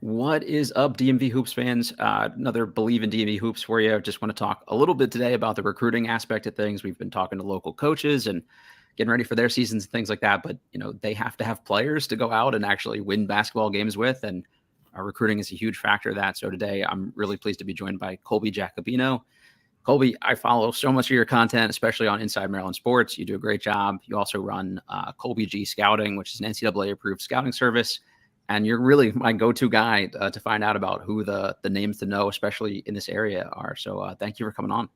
What is up, DMV Hoops fans? Another Bleav in DMV Hoops for you. Just want to talk a little bit today about the recruiting aspect of things. We've been talking to local coaches and getting ready for their seasons and things like that. But, they have to have players to go out and actually win basketball games with. And our recruiting is a huge factor of that. So today I'm really pleased to be joined by Colby Giacubeno. Colby, I follow so much of your content, especially on Inside Maryland Sports. You do a great job. You also run Colby G Scouting, which is an NCAA-approved scouting service. And you're really my go-to guy to find out about who the names to know, especially in this area, are. So thank you for coming on.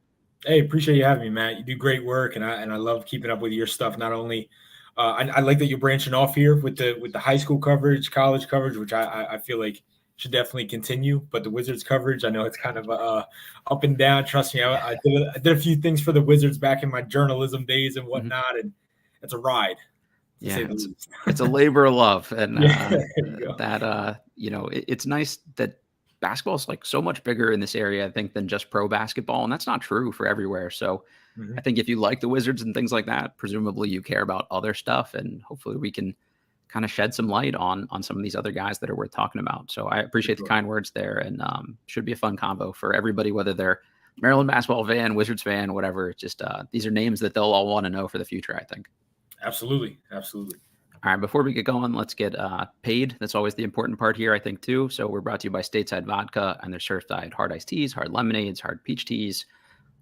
Hey, appreciate you having me, Matt. You do great work, and I love keeping up with your stuff. Not only I like that you're branching off here with the high school coverage, college coverage, which I feel like should definitely continue. But the Wizards coverage, I know it's kind of up and down. Trust me, I did a few things for the Wizards back in my journalism days and whatnot, and it's a ride. Yeah, it's a labor of love, and it's nice that basketball is like so much bigger in this area, I think, than just pro basketball, and that's not true for everywhere. So I think if you like the Wizards and things like that, presumably you care about other stuff, and hopefully we can kind of shed some light on some of these other guys that are worth talking about. So I appreciate the kind words there, and should be a fun combo for everybody, whether they're Maryland basketball fan, Wizards fan, whatever. Just these are names that they'll all want to know for the future, I think. Absolutely. All right, before we get going, let's get paid. That's always the important part here, I think, too. So we're brought to you by Stateside Vodka and their certified hard iced teas, hard lemonades, hard peach teas,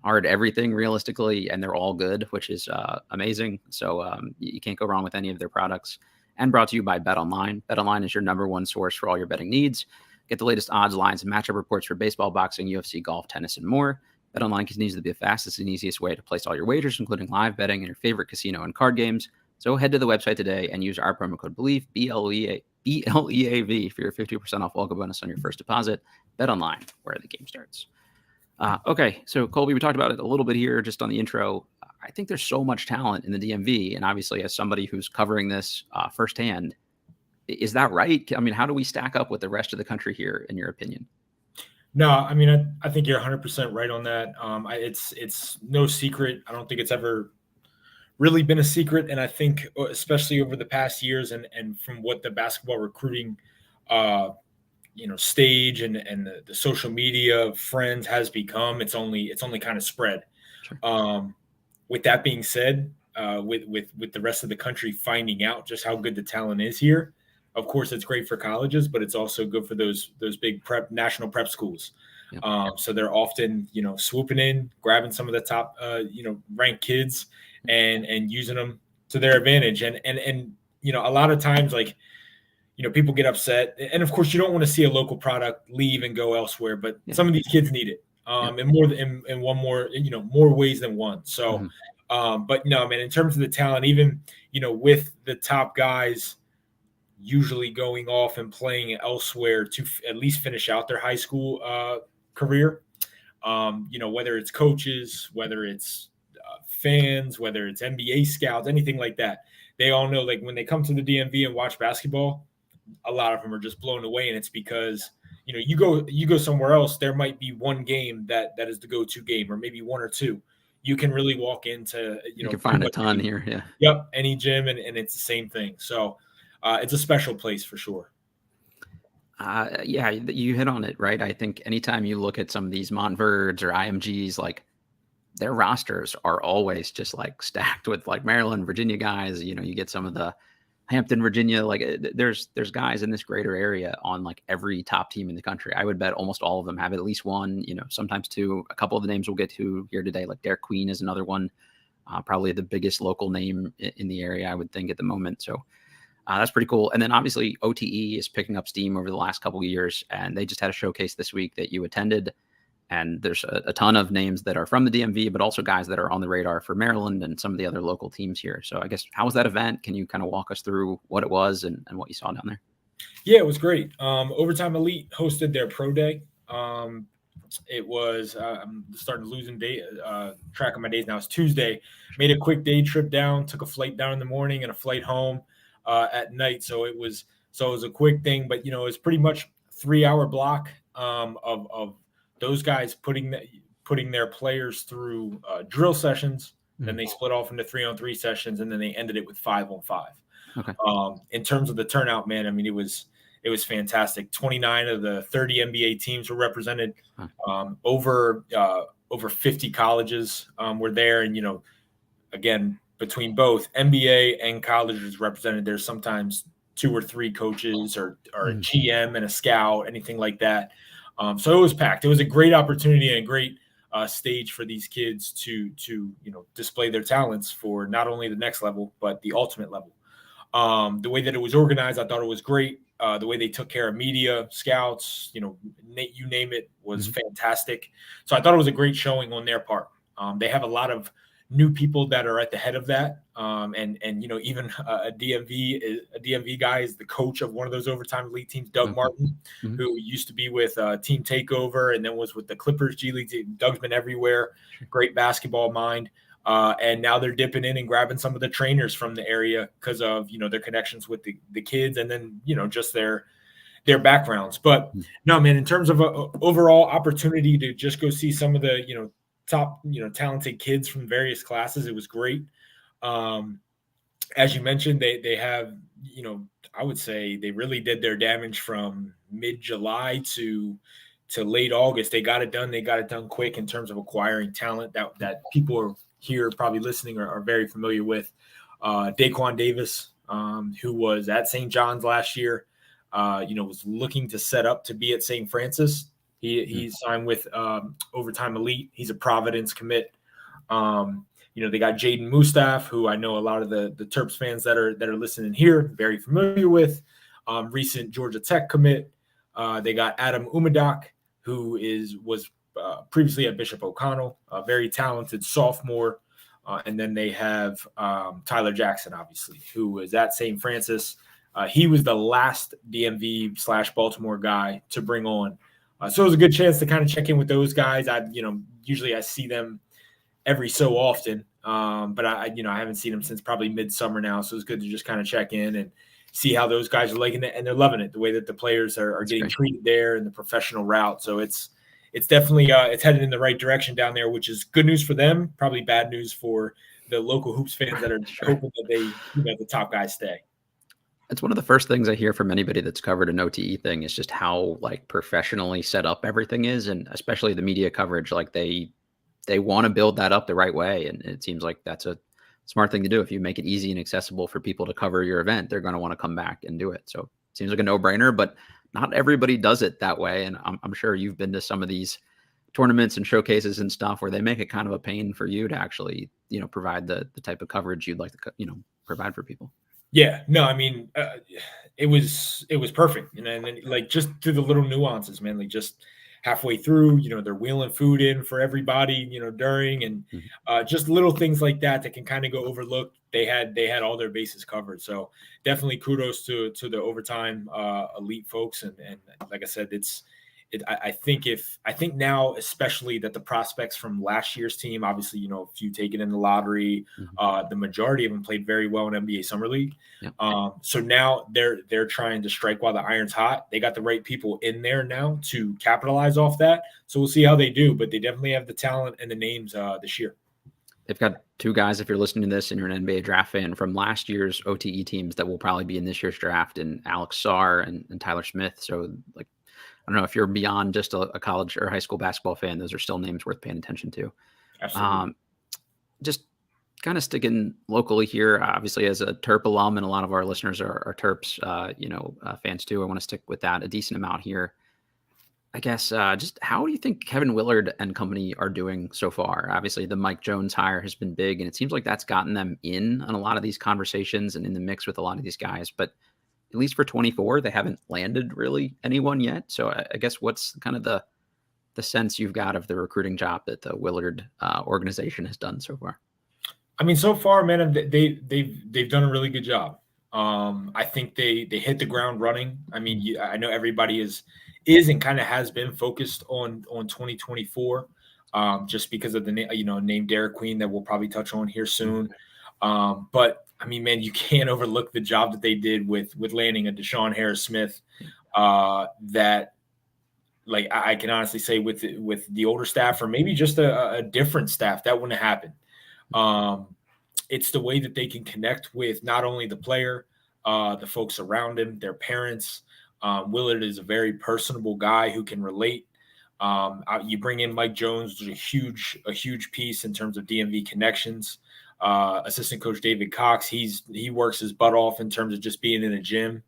hard everything, realistically, and they're all good, which is amazing. So you can't go wrong with any of their products. And brought to you by BetOnline. BetOnline is your number one source for all your betting needs. Get the latest odds, lines, and matchup reports for baseball, boxing, UFC, golf, tennis, and more. BetOnline continues to be the fastest and easiest way to place all your wagers, including live betting and your favorite casino and card games. So head to the website today and use our promo code Bleav, BLEAV, for your 50% off welcome bonus on your first deposit. BetOnline, where the game starts. Okay, so Colby, we talked about it a little bit here just on the intro. I think there's so much talent in the DMV, and obviously as somebody who's covering this firsthand, is that right? I mean, how do we stack up with the rest of the country here, in your opinion? No, I mean, I think you're 100% right on that. It's no secret. I don't think it's ever really been a secret. And I think especially over the past years and from what the basketball recruiting, stage and the social media friends has become, it's only kind of spread. Sure. With that being said, with the rest of the country finding out just how good the talent is here, of course, it's great for colleges, but it's also good for those big national prep schools. Yep. So they're often, swooping in, grabbing some of the top, ranked kids and using them to their advantage. And a lot of times, people get upset. And of course, you don't want to see a local product leave and go elsewhere, but some of these kids need it. And more ways than one. So, but no, man, in terms of the talent, even, with the top guys usually going off and playing elsewhere to at least finish out their high school career. Whether it's coaches, whether it's fans, whether it's NBA scouts, anything like that, they all know, like, when they come to the DMV and watch basketball, a lot of them are just blown away. And it's because, you go somewhere else, there might be one game that is the go-to game, or maybe one or two. You can really walk into, you can find a ton here. Yeah. Yep. Any gym. And it's the same thing. So, it's a special place for sure. Yeah, you hit on it, right? I think anytime you look at some of these Montverts or IMGs, like, their rosters are always just like stacked with like Maryland, Virginia guys. You get some of the Hampton, Virginia, like there's guys in this greater area on like every top team in the country. I would bet almost all of them have at least one, sometimes two. A couple of the names we'll get to here today, like Derik Queen is another one, probably the biggest local name in the area, I would think, at the moment. So that's pretty cool. And then obviously OTE is picking up steam over the last couple of years, and they just had a showcase this week that you attended. And there's a ton of names that are from the DMV, but also guys that are on the radar for Maryland and some of the other local teams here. So I guess, how was that event? Can you kind of walk us through what it was and what you saw down there? Yeah, it was great. Overtime Elite hosted their pro day. It was, I'm starting to lose track of my days now. It's Tuesday. Made a quick day trip down, took a flight down in the morning and a flight home at night. So it was a quick thing, but it was pretty much 3-hour block of those guys putting their players through drill sessions. Then they split off into 3-on-3 sessions, and then they ended it with 5-on-5. Okay. In terms of the turnout, man, I mean, it was It was fantastic. 29 of the 30 NBA teams were represented. Over 50 colleges were there. And, again, between both NBA and colleges represented, there's sometimes 2 or 3 coaches or a GM and a scout, anything like that. So it was packed. It was a great opportunity and a great stage for these kids to display their talents for not only the next level, but the ultimate level. The way that it was organized, I thought it was great. The way they took care of media, scouts, you name it, was fantastic. So I thought it was a great showing on their part. They have a lot of new people that are at the head of that. And even a DMV guy is the coach of one of those overtime elite teams, Doug Martin, who used to be with Team Takeover and then was with the Clippers G League team. Doug's been everywhere, great basketball mind. And now they're dipping in and grabbing some of the trainers from the area because of, their connections with the kids and then, just their backgrounds. But no, man, in terms of a overall opportunity to just go see some of the, top, talented kids from various classes, it was great. As you mentioned, they have, I would say they really did their damage from mid-July to late August. They got it done. They got it done quick in terms of acquiring talent that people are here probably listening are very familiar with. Daquan Davis, who was at St. John's last year, was looking to set up to be at St. Francis. He signed with Overtime Elite. He's a Providence commit. They got Jaden Mustaf, who I know a lot of the Terps fans that are listening here very familiar with. Recent Georgia Tech commit. They got Adam Umadak, who was previously at Bishop O'Connell, a very talented sophomore. And then they have Tyler Jackson, obviously, who was at St. Francis. He was the last DMV/Baltimore guy to bring on. So it was a good chance to kind of check in with those guys. Usually I see them every so often, but I haven't seen them since probably midsummer now. So it's good to just kind of check in and see how those guys are liking it, and they're loving it. The way that the players are getting treated there and the professional route. So it's definitely it's headed in the right direction down there, which is good news for them. Probably bad news for the local hoops fans that are hoping that the top guys stay. It's one of the first things I hear from anybody that's covered an OTE thing is just how professionally set up everything is, and especially the media coverage. They want to build that up the right way, and it seems like that's a smart thing to do. If you make it easy and accessible for people to cover your event, they're going to want to come back and do it. So it seems like a no-brainer, but not everybody does it that way. And I'm sure you've been to some of these tournaments and showcases and stuff where they make it kind of a pain for you to actually, provide the type of coverage you'd like to, provide for people. Yeah, no, I mean, it was perfect. And then just through the little nuances, man, just halfway through, they're wheeling food in for everybody, during, and just little things like that can kind of go overlooked. They had all their bases covered. So definitely kudos to the Overtime Elite folks. And like I said, I think now, especially that the prospects from last year's team, obviously, a few taken in the lottery, the majority of them played very well in NBA Summer League. Yep. So now they're trying to strike while the iron's hot. They got the right people in there now to capitalize off that. So we'll see how they do, but they definitely have the talent and the names this year. They've got 2 guys, if you're listening to this and you're an NBA draft fan, from last year's OTE teams that will probably be in this year's draft, and Alex Sarr and Tyler Smith. So I don't know if you're beyond just a college or high school basketball fan, those are still names worth paying attention to. Absolutely. Just kind of sticking locally here, obviously as a Terp alum, and a lot of our listeners are Terps, fans too. I want to stick with that a decent amount here. I guess just how do you think Kevin Willard and company are doing so far? Obviously, the Mike Jones hire has been big, and it seems like that's gotten them in on a lot of these conversations and in the mix with a lot of these guys. But at least for 24, they haven't landed really anyone yet. So I guess what's kind of the sense you've got of the recruiting job that the Willard organization has done so far? I mean, so far, man, they've done a really good job. I think they hit the ground running. I mean, I know everybody is and kind of has been focused on 2024, just because of the name Derik Queen that we'll probably touch on here soon. But I mean, man, you can't overlook the job that they did with landing a Deshaun Harris-Smith. That, I can honestly say with the older staff, or maybe just a different staff, that wouldn't happen. It's the way that they can connect with not only the player, the folks around him, their parents, Willard is a very personable guy who can relate. You bring in Mike Jones, which is a huge piece in terms of DMV connections. Assistant coach David Cox, he works his butt off in terms of just being in a gym.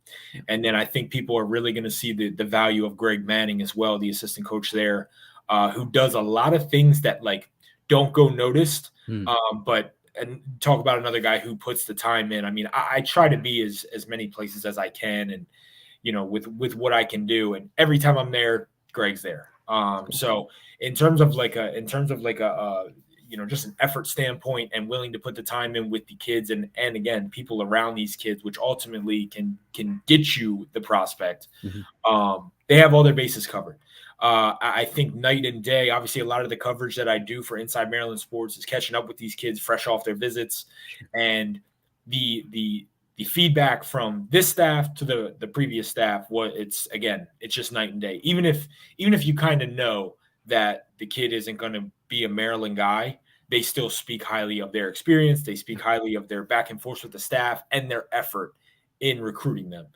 And then I think people are really going to see the value of Greg Manning as well, the assistant coach there, who does a lot of things that like don't go noticed. But talk about another guy who puts the time in. I mean, I try to be as many places as I can, and with what I can do. And every time I'm there, Greg's there. So in terms of like a just an effort standpoint and willing to put the time in with the kids and again, people around these kids, which ultimately can get you the prospect. They have all their bases covered. I think night and day, obviously a lot of the coverage that I do for Inside Maryland Sports is catching up with these kids fresh off their visits, and the feedback from this staff to the previous staff, it's just night and day. Even if you kind of know that the kid isn't going to be a Maryland guy, they still speak highly of their experience. They speak highly of their back and forth with the staff and their effort in recruiting them.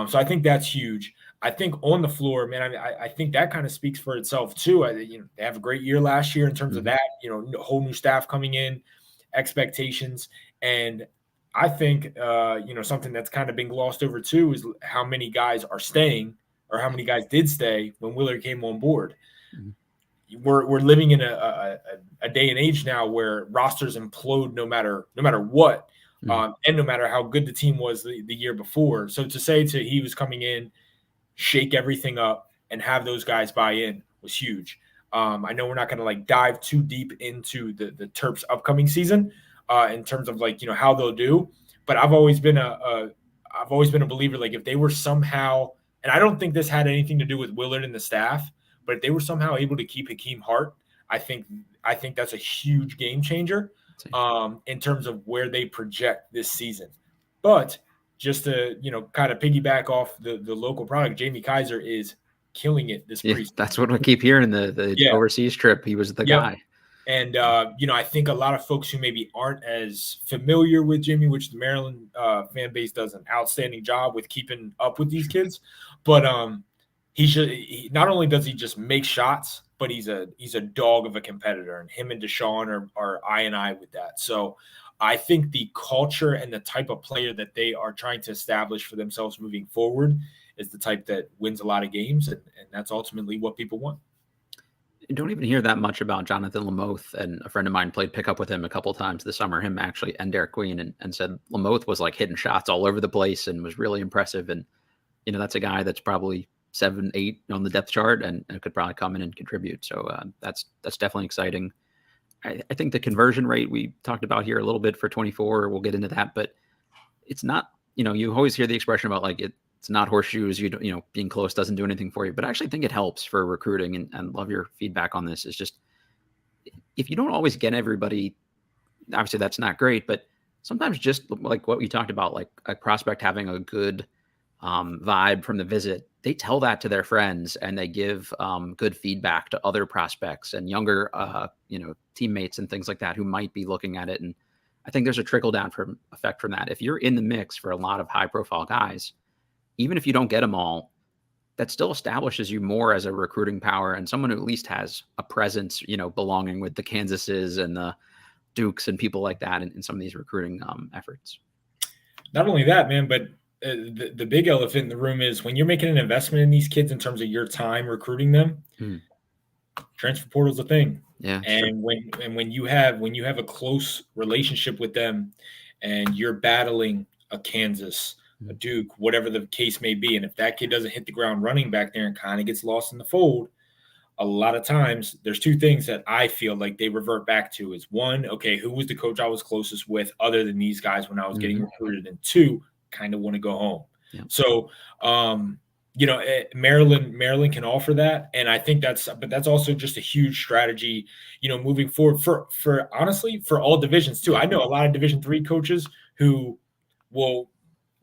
So I think that's huge. I think on the floor, man, I think that kind of speaks for itself too. They have a great year last year in terms of that, whole new staff coming in, expectations. And I think, something that's kind of been glossed over too is how many guys are staying or how many guys did stay when Willard came on board. We're living in a day and age now where rosters implode no matter what, and no matter how good the team was the year before. So to say he was coming in, shake everything up, and have those guys buy in was huge. I know we're not going to like dive too deep into the Terps upcoming season in terms of like how they'll do, but I've always been a believer, like if they were somehow, and I don't think this had anything to do with Willard and the staff, but if they were somehow able to keep Hakeem Hart, I think that's a huge game changer in terms of where they project this season. But just to kind of piggyback off the local product, Jamie Kaiser is killing it this preseason. That's what I keep hearing. The overseas trip, he was the guy. And I think a lot of folks who maybe aren't as familiar with Jimmy, which the Maryland fan base does an outstanding job with keeping up with these kids, but he not only does he just make shots, but he's a dog of a competitor, and him and Deshaun are eye with that. So I think the culture and the type of player that they are trying to establish for themselves moving forward is the type that wins a lot of games, and that's ultimately what people want. You don't even hear that much about Jonathan Lamoth, and a friend of mine played pickup with him a couple of times this summer, him actually and Derik Queen, and said Lamoth was like hitting shots all over the place and was really impressive. And that's a guy that's probably 7-8 on the depth chart and could probably come in and contribute. So that's definitely exciting. I think the conversion rate we talked about here a little bit for 24, we'll get into that, but it's not, you always hear the expression about like it's not horseshoes, being close doesn't do anything for you, but I actually think it helps for recruiting, and love your feedback on this. Is just, if you don't always get everybody, obviously that's not great, but sometimes just like what we talked about, like a prospect having a good vibe from the visit, they tell that to their friends and they give good feedback to other prospects and younger, teammates and things like that who might be looking at it. And I think there's a trickle down effect from that. If you're in the mix for a lot of high profile guys, even if you don't get them all, that still establishes you more as a recruiting power and someone who at least has a presence, belonging with the Kansases and the Dukes and people like that in some of these recruiting efforts. Not only that, man, but the big elephant in the room is when you're making an investment in these kids in terms of your time recruiting them, transfer portal's a thing. Yeah. And when you have a close relationship with them and you're battling a Kansas, a Duke, whatever the case may be, and if that kid doesn't hit the ground running back there and kind of gets lost in the fold, a lot of times there's two things that I feel like they revert back to is one, okay, who was the coach I was closest with other than these guys when I was getting recruited? And two, kind of want to go home. Yeah. So, Maryland can offer that. And I think that's also just a huge strategy, moving forward for honestly, for all divisions too. I know a lot of Division III coaches who will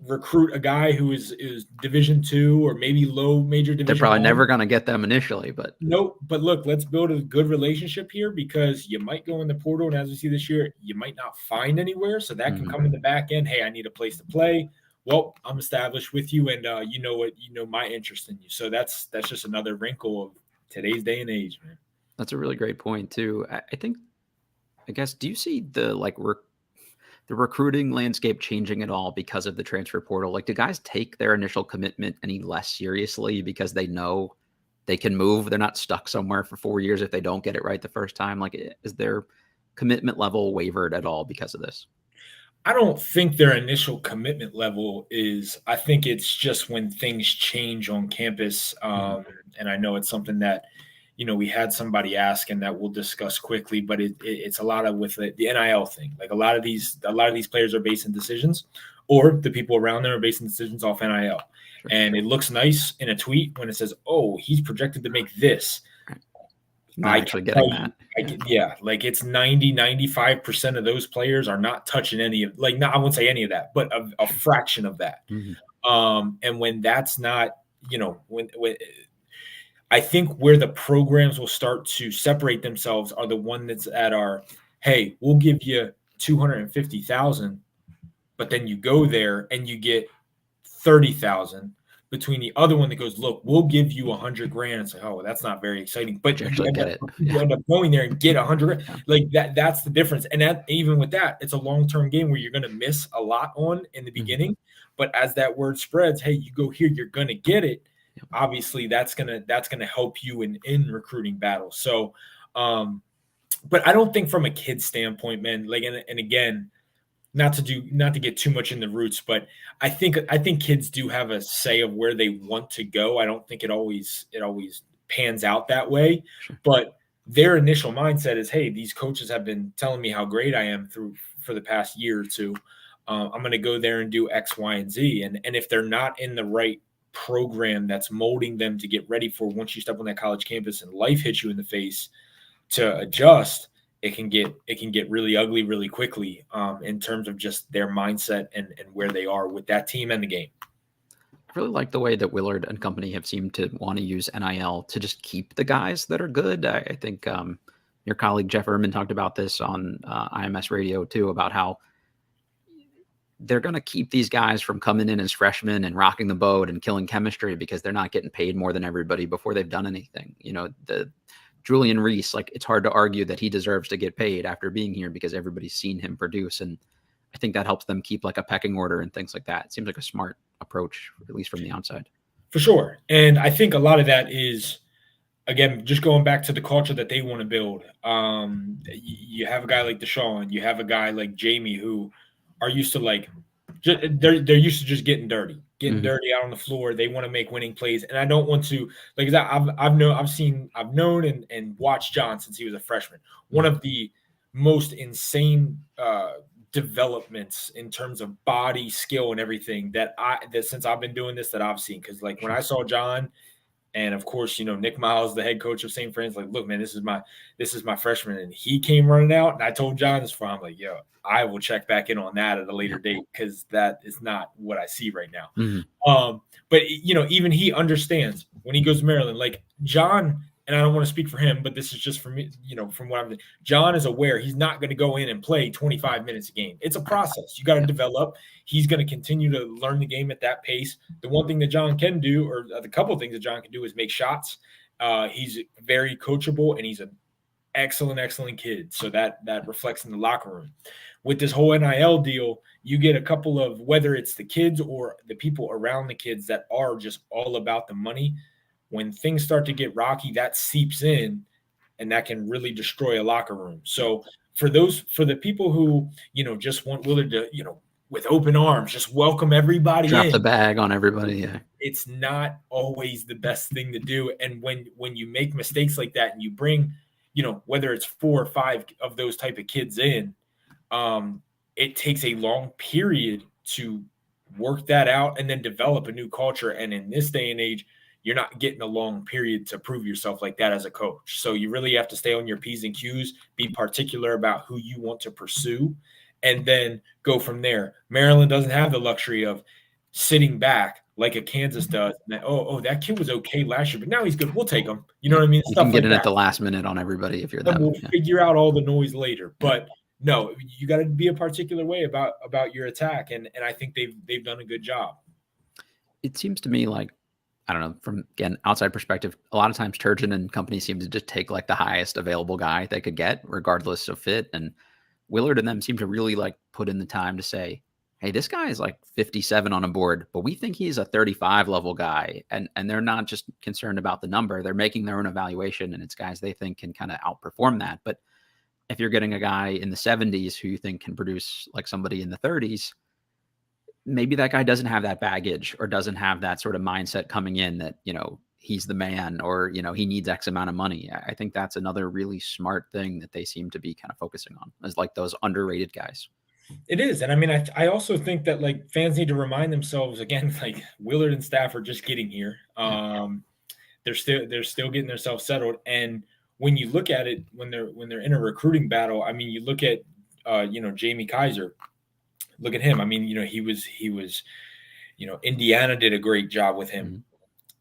recruit a guy who is Division II or maybe low major division. They're probably never going to get them initially, but nope. But look, let's build a good relationship here because you might go in the portal, and as we see this year, you might not find anywhere. So that can come in the back end. Hey, I need a place to play. well, I'm established with you, and you know my interest in you. So that's just another wrinkle of today's day and age, man. That's a really great point too. I think, I guess, do you see the the recruiting landscape changing at all because of the transfer portal? Like, do guys take their initial commitment any less seriously because they know they can move? They're not stuck somewhere for 4 years if they don't get it right the first time. Like, is their commitment level wavered at all because of this? I don't think their initial commitment level is. I think it's just when things change on campus. And I know it's something that, we had somebody ask, and that we'll discuss quickly. But it's a lot of with the NIL thing. Like a lot of these players are basing decisions, or the people around them are basing decisions off NIL. Sure. And it looks nice in a tweet when it says, "Oh, he's projected to make this." Not actually getting that. Like it's 95% of those players are not touching any of, like, I won't say any of that, but a fraction of that. And when that's not, when I think where the programs will start to separate themselves are the one that's at our, hey, we'll give you 250,000, but then you go there and you get 30,000. Between the other one that goes, look, we'll give you $100,000. It's like, oh, that's not very exciting. But you end up going there and get $100,000. Yeah. Like that's the difference. And that, even with that, it's a long-term game where you're going to miss a lot on in the beginning. But as that word spreads, hey, you go here, you're going to get it. Obviously, that's gonna help you in recruiting battles. So, but I don't think from a kid standpoint, man. Like, and again, not to get too much in the roots, but I think kids do have a say of where they want to go. I don't think it always pans out that way, but their initial mindset is, hey, these coaches have been telling me how great I am for the past year or two. I'm going to go there and do X, Y, and Z. And if they're not in the right program that's molding them to get ready for once you step on that college campus and life hits you in the face, to adjust, it can get really ugly really quickly in terms of just their mindset and where they are with that team and the game. I really like the way that Willard and company have seemed to want to use NIL to just keep the guys that are good. I think your colleague Jeff Erman talked about this on IMS Radio too, about how they're going to keep these guys from coming in as freshmen and rocking the boat and killing chemistry because they're not getting paid more than everybody before they've done anything. The Julian Reese, like, it's hard to argue that he deserves to get paid after being here because everybody's seen him produce. And I think that helps them keep like a pecking order and things like that. It seems like a smart approach, at least from the outside. For sure. And I think a lot of that is, again, just going back to the culture that they want to build. You have a guy like Deshaun, you have a guy like Jamie who are used to, like, they're used to just getting dirty out on the floor. They want to make winning plays. And I don't want to, like, I've known and watched John since he was a freshman. One of the most insane developments in terms of body, skill, and everything that since I've been doing this that I've seen. Because, like, when I saw John, and of course, Nick Miles, the head coach of St. Fran's, like, look, man, this is my freshman, and he came running out, and I told John this for him, like, yo, I will check back in on that at a later date because that is not what I see right now. But even he understands when he goes to Maryland, like John. And I don't want to speak for him, but this is just for me, from what I'm doing. John is aware he's not going to go in and play 25 minutes a game. It's a process. You got to develop. He's going to continue to learn the game at that pace. The one thing that John can do, or the couple of things that John can do, is make shots. He's very coachable, and he's an excellent kid. So that reflects in the locker room. With this whole NIL deal, you get a couple of, whether it's the kids or the people around the kids that are just all about the money. When things start to get rocky, that seeps in, and that can really destroy a locker room. So for the people who, just want Willard to, with open arms, just welcome everybody Drop the bag on everybody. Yeah. It's not always the best thing to do. And when you make mistakes like that and you bring, whether it's 4 or 5 of those type of kids in, it takes a long period to work that out and then develop a new culture. And in this day and age, you're not getting a long period to prove yourself like that as a coach. So you really have to stay on your P's and Q's, be particular about who you want to pursue, and then go from there. Maryland doesn't have the luxury of sitting back like a Kansas does. And that kid was okay last year, but now he's good. We'll take him. You know what I mean? You can get in at the last minute on everybody if you're them. We'll figure out all the noise later. But no, you got to be a particular way about your attack, and I think they've done a good job. It seems to me like, I don't know, from again outside perspective, a lot of times Turgeon and company seem to just take like the highest available guy they could get, regardless of fit. And Willard and them seem to really like put in the time to say, hey, this guy is like 57 on a board, but we think he's a 35 level guy. And they're not just concerned about the number. They're making their own evaluation, and it's guys they think can kind of outperform that. But if you're getting a guy in the 70s who you think can produce like somebody in the 30s, maybe that guy doesn't have that baggage or doesn't have that sort of mindset coming in that, he's the man, or, he needs X amount of money. I think that's another really smart thing that they seem to be kind of focusing on, is like those underrated guys. It is. And I mean, I also think that like fans need to remind themselves again, like Willard and staff are just getting here. They're still getting themselves settled. And when you look at it, when they're in a recruiting battle, I mean, you look at, Jamie Kaiser, look at him. I mean, he was, Indiana did a great job with him. Mm-hmm.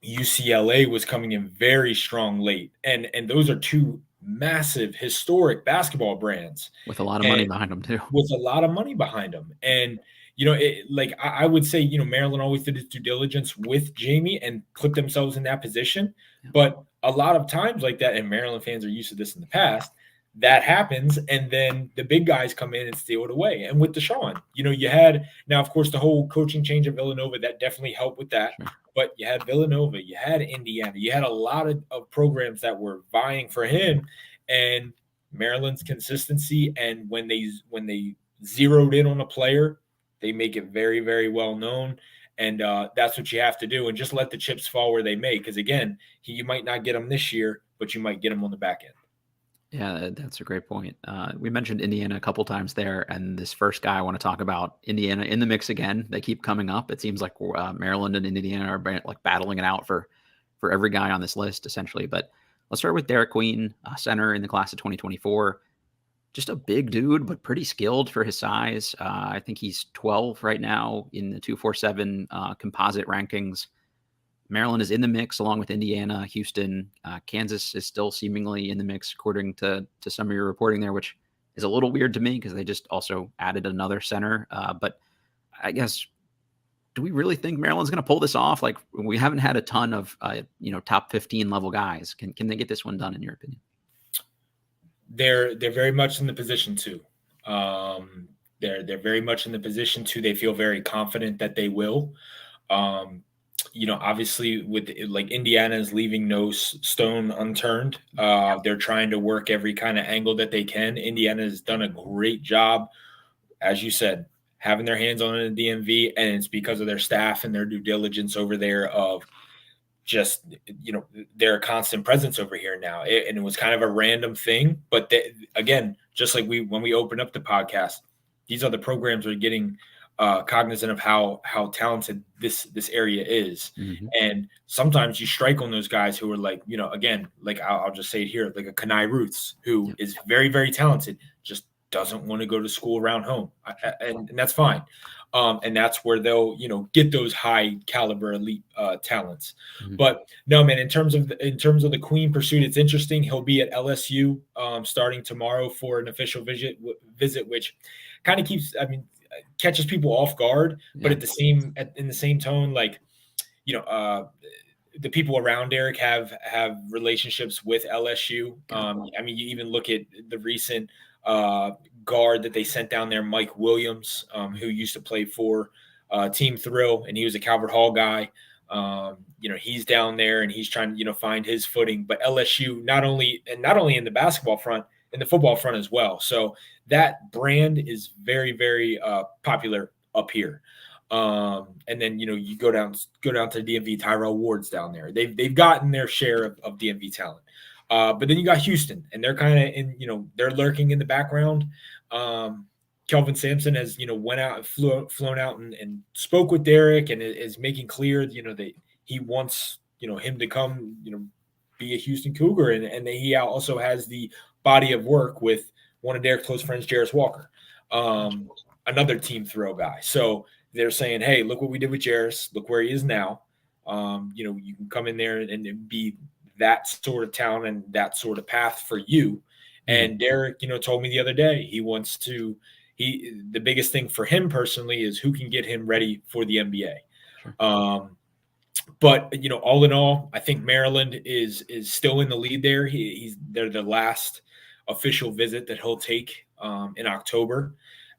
UCLA was coming in very strong late. And those are two massive historic basketball brands with a lot of money behind them too. With a lot of money behind them. And, I would say, Maryland always did its due diligence with Jamie and put themselves in that position. Yeah. But a lot of times like that, and Maryland fans are used to this in the past, that happens, and then the big guys come in and steal it away. And with Deshaun, you had, now, of course, the whole coaching change at Villanova, that definitely helped with that. Sure. But you had Villanova, you had Indiana, you had a lot of programs that were vying for him, and Maryland's consistency. And when they zeroed in on a player, they make it very, very well known. And that's what you have to do, and just let the chips fall where they may. Because, again, you might not get them this year, but you might get them on the back end. Yeah, that's a great point. We mentioned Indiana a couple times there, and this first guy I want to talk about, Indiana in the mix again. They keep coming up. It seems like Maryland and Indiana are like battling it out for every guy on this list, essentially. But let's start with Derik Queen, center in the class of 2024. Just a big dude, but pretty skilled for his size. I think he's 12 right now in the 247 composite rankings. Maryland is in the mix along with Indiana, Houston. Kansas is still seemingly in the mix, according to some of your reporting there, which is a little weird to me because they just also added another center. But I guess, do we really think Maryland's going to pull this off? Like, we haven't had a ton of, top 15 level guys. Can they get this one done, in your opinion? They're very much in the position to. They're very much in the position to. They feel very confident that they will. Obviously with like Indiana is leaving no stone unturned. They're trying to work every kind of angle that they can. Indiana has done a great job, as you said, having their hands on it in the DMV, and it's because of their staff and their due diligence over there of just, they're a constant presence over here now. And it was kind of a random thing, but again, just like when we opened up the podcast, these other programs are getting cognizant of how talented this area is. Mm-hmm. And sometimes you strike on those guys who are like, again, like I'll just say it here, like a Kenai Ruths, who is very, very talented, just doesn't want to go to school around home. And that's fine. And that's where they'll, get those high caliber elite talents. Mm-hmm. But no, man, in terms of the Queen pursuit, it's interesting. He'll be at LSU starting tomorrow for an official visit, which kind of catches people off guard, but in the same tone, like, the people around Derik have relationships with LSU. You even look at the recent guard that they sent down there, Mike Williams, who used to play for Team Thrill, and he was a Calvert Hall guy. He's down there and he's trying to, find his footing. But LSU, not only in the basketball front, in the football front as well. So that brand is very, very popular up here. And then, you go down to DMV, Tyrell Ward's down there. They've gotten their share of DMV talent. But then you got Houston, and they're kind of in, they're lurking in the background. Kelvin Sampson has, went out, flown out and spoke with Derik, and is making clear, that he wants, him to come, be a Houston Cougar. And he also has the body of work with one of Derik's close friends, Jarris Walker, another Team Thrill guy. So they're saying, hey, look what we did with Jarris. Look where he is now. You can come in there and be that sort of talent and that sort of path for you. And Derik, told me the other day he wants to. The biggest thing for him personally is who can get him ready for the NBA. Sure. But all in all, I think Maryland is still in the lead there. They're the last official visit that he'll take in October.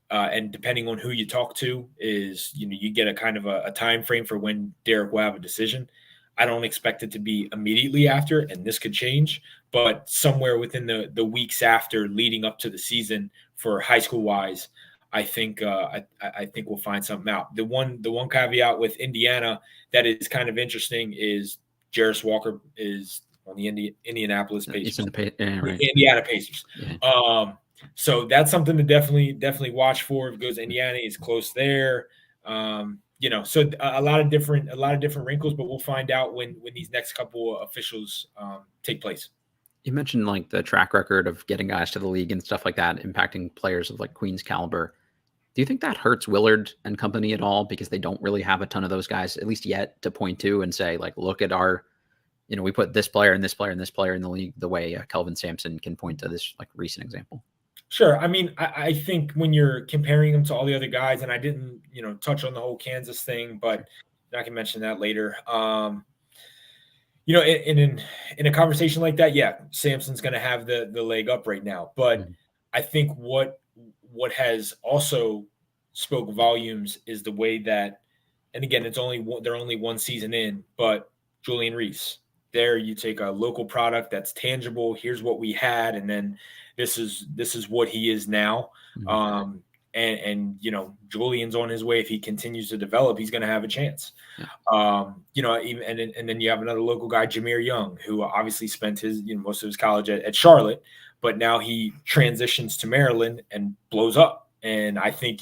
And depending on who you talk to, you get a kind of a time frame for when Derik will have a decision. I don't expect it to be immediately after, and this could change, but somewhere within the weeks after, leading up to the season for high school wise, I think we'll find something out. The one caveat with Indiana that is kind of interesting is Jarris Walker is on the Indianapolis Pacers. Indiana Pacers. Yeah. So that's something to definitely watch for because Indiana is close there. So a lot of different wrinkles, but we'll find out when these next couple of officials take place. You mentioned like the track record of getting guys to the league and stuff like that, impacting players of like Queen's caliber. Do you think that hurts Willard and company at all because they don't really have a ton of those guys, at least yet, to point to and say, like, look at our, we put this player and this player and this player in the league the way Kelvin Sampson can point to this like recent example? Sure. I mean, I think when you're comparing them to all the other guys, and I didn't, touch on the whole Kansas thing, but I can mention that later. In a conversation like that, yeah, Sampson's going to have the leg up right now. But I think what has also spoke volumes is the way that, and again, they're only one season in, but Julian Reese, there you take a local product that's tangible. Here's what we had, and then this is what he is now. And Julian's on his way. If he continues to develop, he's going to have a chance. And then you have another local guy, Jameer Young, who obviously spent his most of his college at Charlotte, but now he transitions to Maryland and blows up. And I think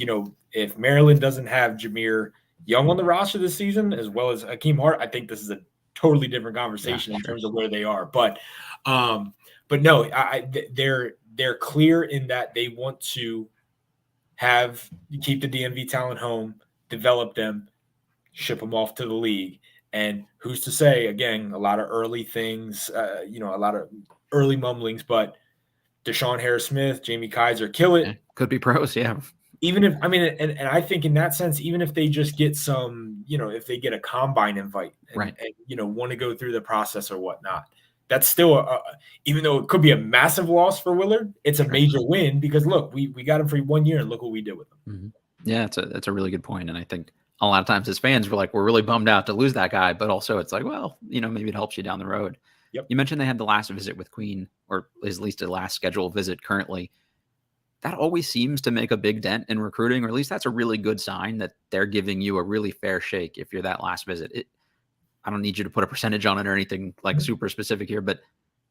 if Maryland doesn't have Jameer Young on the roster this season, as well as Hakeem Hart, I think this is a totally different conversation in terms of where they are. But no, they're clear in that they want to keep the DMV talent home, develop them, ship them off to the league. And who's to say, again, a lot of early things, a lot of early mumblings, but Deshaun Harris-Smith, Jamie Kaiser, kill it. Could be pros, yeah. Even if, and I think in that sense, even if they just get some, if they get a combine invite and want to go through the process or whatnot, that's still, even though it could be a massive loss for Willard, it's a major win because look, we got him for 1 year and look what we did with him. Yeah, that's a really good point. And I think a lot of times as fans, we're really bummed out to lose that guy, but also it's like, well, maybe it helps you down the road. Yep. You mentioned they had the last visit with Queen, or at least the last scheduled visit currently. That always seems to make a big dent in recruiting, or at least that's a really good sign that they're giving you a really fair shake if you're that last visit. I don't need you to put a percentage on it or anything like super specific here, but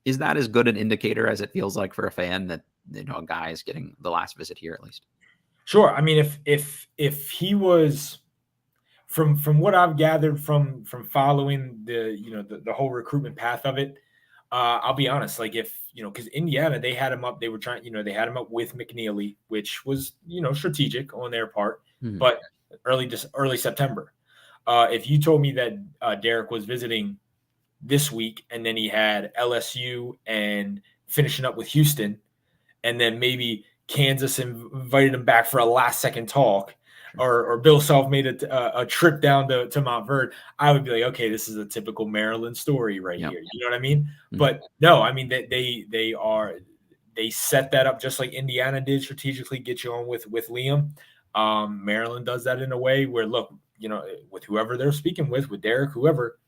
is that as good an indicator as it feels like for a fan that a guy is getting the last visit here at least? Sure. I mean, if he was from what I've gathered from following the whole recruitment path of it, I'll be honest, like because Indiana, they had him up, they were trying, they had him up with McNeely, which was, strategic on their part, but early September. If you told me that Derik was visiting this week and then he had LSU and finishing up with Houston, and then maybe Kansas invited him back for a last second talk, or Bill Self made a trip down to Montverde, I would be like, okay, this is a typical Maryland story here. You know what I mean? But no, I mean they set that up just like Indiana did strategically, get you on with Liam. Maryland does that in a way where, look, with whoever they're speaking with Derik, whoever,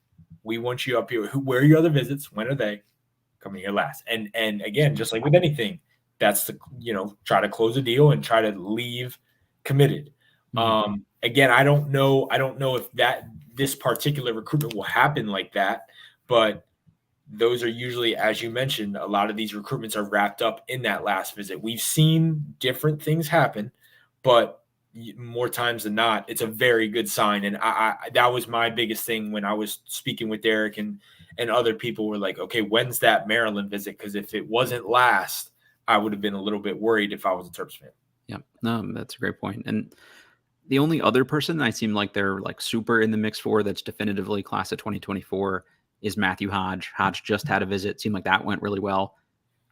we want you up here. Where are your other visits? When are they coming here last? And again, just like with anything, that's try to close a deal and try to leave committed. Again, I don't know if this particular recruitment will happen like that, but those are usually, as you mentioned, a lot of these recruitments are wrapped up in that last visit. We've seen different things happen, but more times than not, it's a very good sign. And I that was my biggest thing when I was speaking with Derik and other people were like, okay, when's that Maryland visit? Because if it wasn't last, I would have been a little bit worried if I was a Terps fan. Yeah, no, that's a great point. And the only other person I seem like they're like super in the mix for that's definitively class of 2024 is Matthew Hodge. Hodge just had a visit. Seemed like that went really well.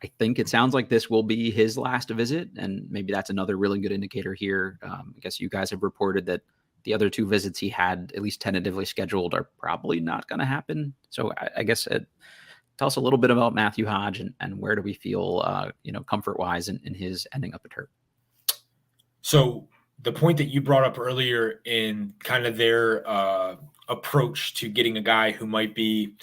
I think it sounds like this will be his last visit, and maybe that's another really good indicator here. I guess you guys have reported that the other 2 visits he had at least tentatively scheduled are probably not going to happen. So I guess tell us a little bit about Matthew Hodge and where do we feel, comfort-wise in his ending up at Terp. So the point that you brought up earlier in kind of their approach to getting a guy who might be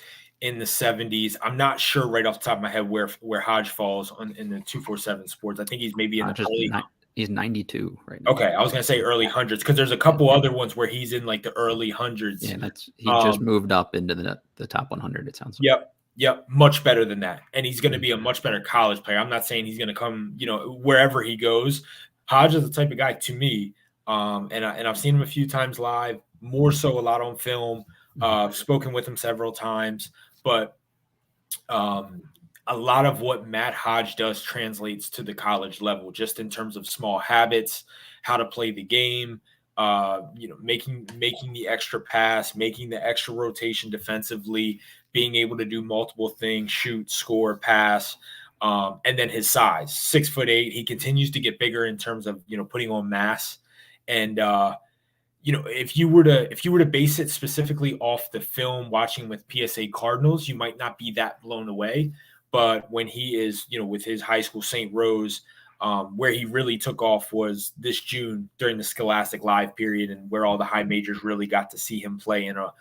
in the 70s, I'm not sure right off the top of my head where Hodge falls in the 247 sports. I think he's maybe in the early. He's 92 right now. Okay, I was gonna say early hundreds because there's a couple other ones where he's in like the early hundreds. Yeah, he just moved up into the top 100. It sounds like. Yep, much better than that, and he's going to be a much better college player. I'm not saying he's going to come, wherever he goes. Hodge is the type of guy to me, and I've seen him a few times live, more so a lot on film. Spoken with him several times, but a lot of what Matt Hodge does translates to the college level, just in terms of small habits, how to play the game, making the extra pass, making the extra rotation defensively, being able to do multiple things, shoot, score, pass, and then his size, 6'8". He continues to get bigger in terms of, putting on mass. And, if you were to base it specifically off the film watching with PSA Cardinals, you might not be that blown away. But when he is, with his high school St. Rose, where he really took off was this June during the Scholastic Live period, and where all the high majors really got to see him play in a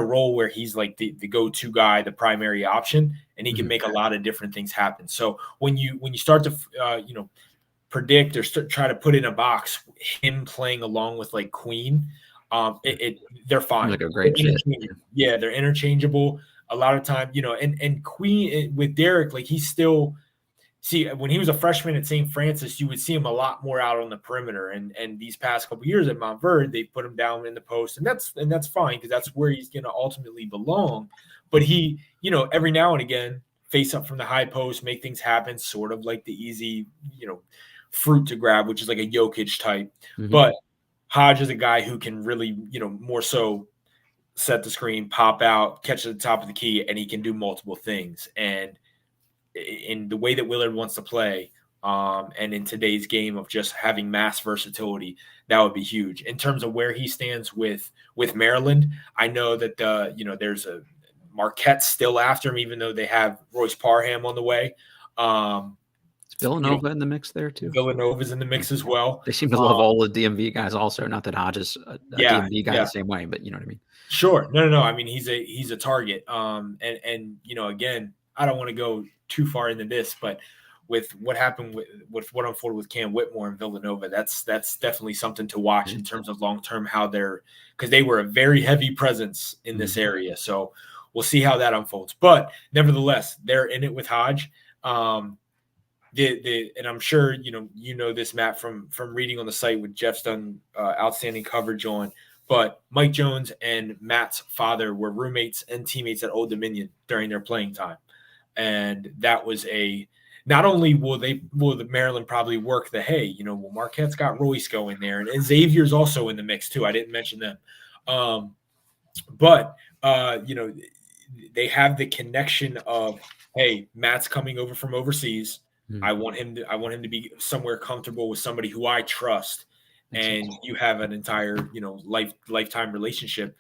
role where he's like the go-to guy, the primary option, and he can make a lot of different things happen. So when you start to predict or try to put in a box him playing along with like Queen, they're fine. Like a great fit. Yeah, they're interchangeable. A lot of time, and Queen with Derik, like he's still. See, when he was a freshman at St. Francis, you would see him a lot more out on the perimeter. And these past couple of years at Montverde, they put him down in the post, and that's fine because that's where he's going to ultimately belong. But he, every now and again, face up from the high post, make things happen, sort of like the easy, fruit to grab, which is like a Jokic type. Mm-hmm. But Hodge is a guy who can really, more so set the screen, pop out, catch at the top of the key, and he can do multiple things. And in the way that Willard wants to play, and in today's game of just having mass versatility, that would be huge. In terms of where he stands with Maryland, I know that there's a Marquette still after him, even though they have Royce Parham on the way. Is Villanova in the mix there too? Villanova's in the mix as well. They seem to love all the DMV guys also. Not that Hodge is a DMV guy the same way, but you know what I mean. Sure. No. I mean, he's a target. And again, I don't want to go too far into this, but with what happened with what unfolded with Cam Whitmore and Villanova, that's definitely something to watch in terms of long-term, because they were a very heavy presence in this area. So we'll see how that unfolds, but nevertheless, they're in it with Hodge. And I'm sure, this, Matt, from reading on the site with Jeff's done outstanding coverage on, but Mike Jones and Matt's father were roommates and teammates at Old Dominion during their playing time. And that was not only will the Maryland probably work Marquette's got Royce going there, and Xavier's also in the mix too. I didn't mention them. But they have the connection of, hey, Matt's coming over from overseas. I want him to be somewhere comfortable with somebody who I trust. And you have an entire, lifetime relationship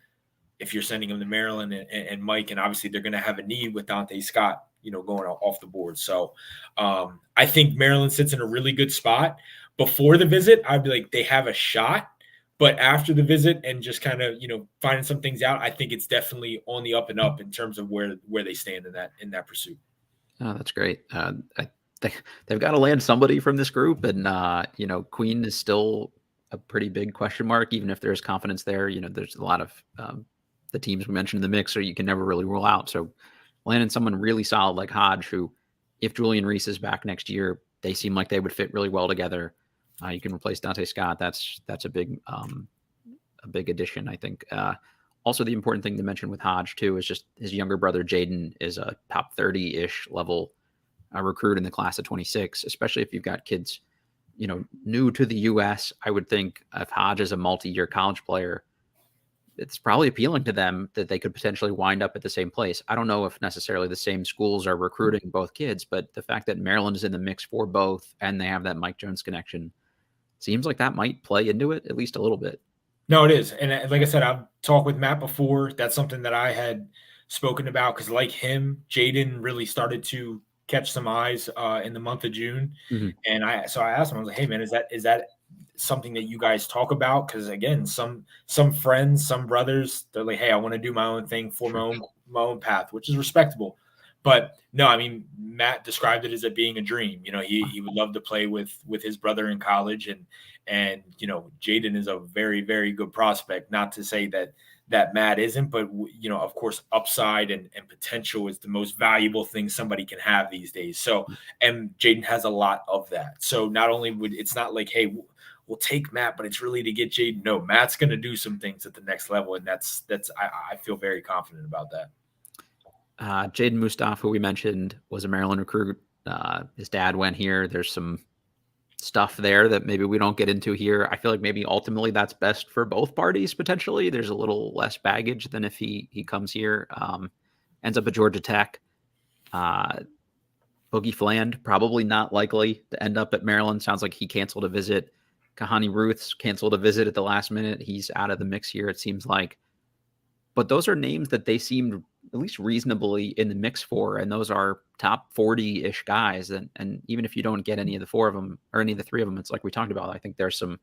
if you're sending him to Maryland and Mike, and obviously they're going to have a need with Dante Scott, going off the board. So I think Maryland sits in a really good spot. Before the visit, I'd be like, they have a shot, but after the visit and just kind of, finding some things out, I think it's definitely on the up and up in terms of where they stand in that pursuit. Oh, that's great. They've got to land somebody from this group, and Queen is still a pretty big question mark, even if there's confidence there. There's a lot of the teams we mentioned in the mix, so you can never really rule out. So landing someone really solid like Hodge, who, if Julian Reese is back next year, they seem like they would fit really well together. You can replace Dante Scott. That's a big addition, I think. Also, the important thing to mention with Hodge too is just his younger brother Jaden is a top 30-ish level recruit in the class of 26, especially if you've got kids, new to the U.S. I would think if Hodge is a multi-year college player, it's probably appealing to them that they could potentially wind up at the same place. I don't know if necessarily the same schools are recruiting both kids, but the fact that Maryland is in the mix for both and they have that Mike Jones connection seems like that might play into it at least a little bit. No, it is. And like I said, I've talked with Matt before. That's something that I had spoken about because, like him, Jaden really started to catch some eyes in the month of June. Mm-hmm. And I asked him, I was like, hey, man, is that something that you guys talk about? Because, again, some friends, some brothers, they're like, hey, I want to do my own thing for my own path, which is respectable. But no, I mean, Matt described it as it being a dream. You know, he would love to play with his brother in college, and you know, Jaden is a very, very good prospect. Not to say that Matt isn't, but you know, of course, upside and potential is the most valuable thing somebody can have these days. So, and Jaden has a lot of that. So not only it's not like, hey, we'll take Matt, but it's really to get Jaden. No, Matt's going to do some things at the next level, and that's I feel very confident about that. Jaden Mustaf, who we mentioned, was a Maryland recruit. His dad went here. There's some stuff there that maybe we don't get into here. I feel like maybe ultimately that's best for both parties potentially. There's a little less baggage than if he comes here. Ends up at Georgia Tech. Boogie Fland, probably not likely to end up at Maryland. Sounds like he canceled a visit. Kahani Ruth's canceled a visit at the last minute. He's out of the mix here, it seems like. But those are names that they seemed at least reasonably in the mix for, and those are top 40-ish guys. And even if you don't get any of the four of them or any of the three of them, it's like we talked about. I think there's some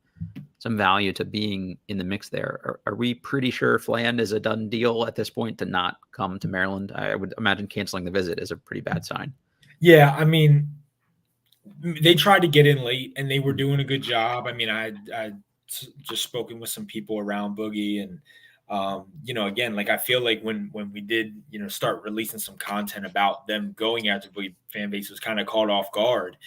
value to being in the mix there. Are we pretty sure Fland is a done deal at this point to not come to Maryland? I would imagine canceling the visit is a pretty bad sign. Yeah, I mean, they tried to get in late, and they were doing a good job. I mean, I just spoken with some people around Boogie, and you know, again, like I feel like when we did, you know, start releasing some content about them going after Boogie, fan base was kind of caught off guard.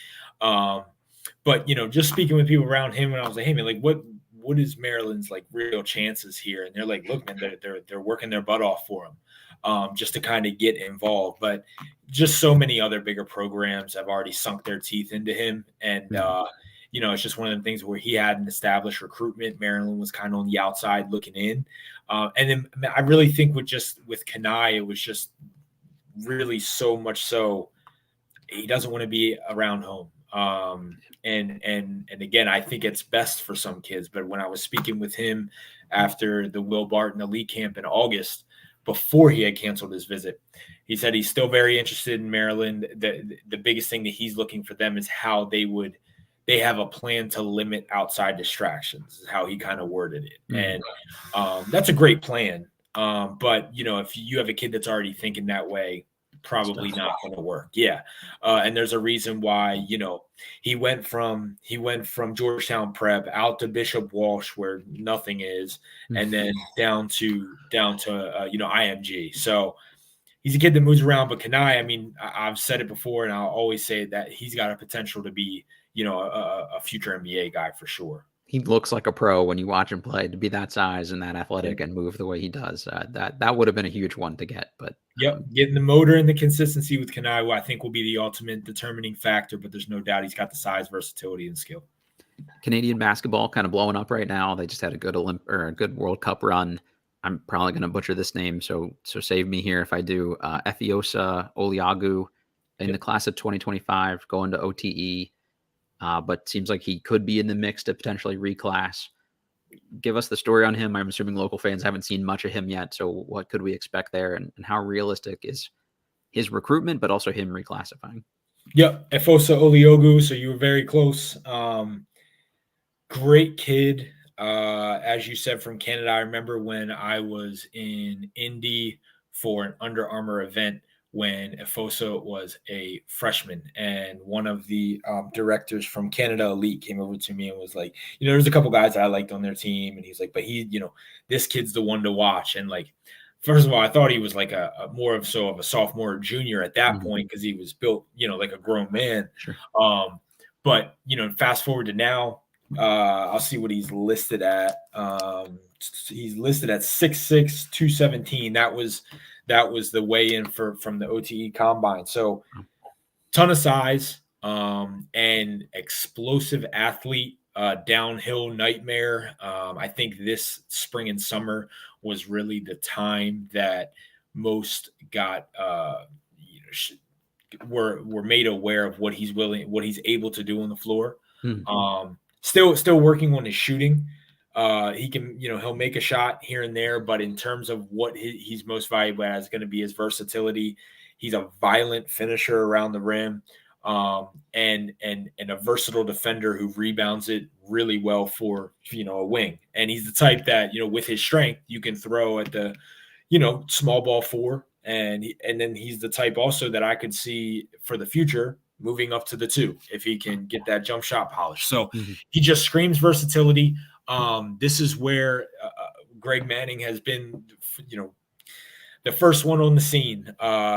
But you know, just speaking with people around him, and I was like, hey man, like what is Maryland's like real chances here? And they're like, look, man, they're working their butt off for him, just to kind of get involved. But just so many other bigger programs have already sunk their teeth into him, and you know, it's just one of the things where he had an established recruitment. Maryland was kind of on the outside looking in. And then I really think with Kanai, it was just really so much so he doesn't want to be around home. And again, I think it's best for some kids. But when I was speaking with him after the Will Barton elite camp in August, before he had canceled his visit, he said he's still very interested in Maryland. The biggest thing that he's looking for them is how they have a plan to limit outside distractions, is how he kind of worded it. And that's a great plan. But, you know, if you have a kid that's already thinking that way, probably not going to work. Yeah. And there's a reason why, you know, he went from Georgetown Prep out to Bishop Walsh where nothing is, and then down to you know, IMG. So he's a kid that moves around. But Kanai, I mean, I've said it before, and I'll always say that he's got a potential to be, you know, a future NBA guy for sure. He looks like a pro when you watch him play. To be that size and that athletic and move the way he does, that would have been a huge one to get. But getting the motor and the consistency with Kanai, I think will be the ultimate determining factor. But there's no doubt he's got the size, versatility, and skill. Canadian basketball kind of blowing up right now. They just had a good a good World Cup run. I'm probably going to butcher this name, so save me here if I do. Efeosa Oliogu in the class of 2025 going to OTE. But seems like he could be in the mix to potentially reclass. Give us the story on him. I'm assuming local fans haven't seen much of him yet. So what could we expect there, and how realistic is his recruitment, but also him reclassifying? Yep. Efeosa Oliogu. So you were very close. Great kid. As you said, from Canada. I remember when I was in Indy for an Under Armour event when Efeosa was a freshman, and one of the directors from Canada Elite came over to me and was like, you know, there's a couple guys that I liked on their team, and he's like, but he, you know, this kid's the one to watch. And like, first of all, I thought he was like a more of a sophomore or junior at that point, because he was built, you know, like a grown man. Sure. But you know, fast forward to now, I'll see what he's listed at. He's listed at 6'6", 217. That was the weigh-in from the OTE combine. So ton of size, and explosive athlete, downhill nightmare. I think this spring and summer was really the time that most got were made aware of what he's able to do on the floor. Still working on his shooting. He can, he'll make a shot here and there, but in terms of what he's most valuable at is going to be his versatility. He's a violent finisher around the rim, and a versatile defender who rebounds it really well for, a wing. And he's the type that, with his strength, you can throw at the, small ball four. And then he's the type also that I could see for the future moving up to the 2 if he can get that jump shot polish. So he just screams versatility. This is where Greg Manning has been, the first one on the scene.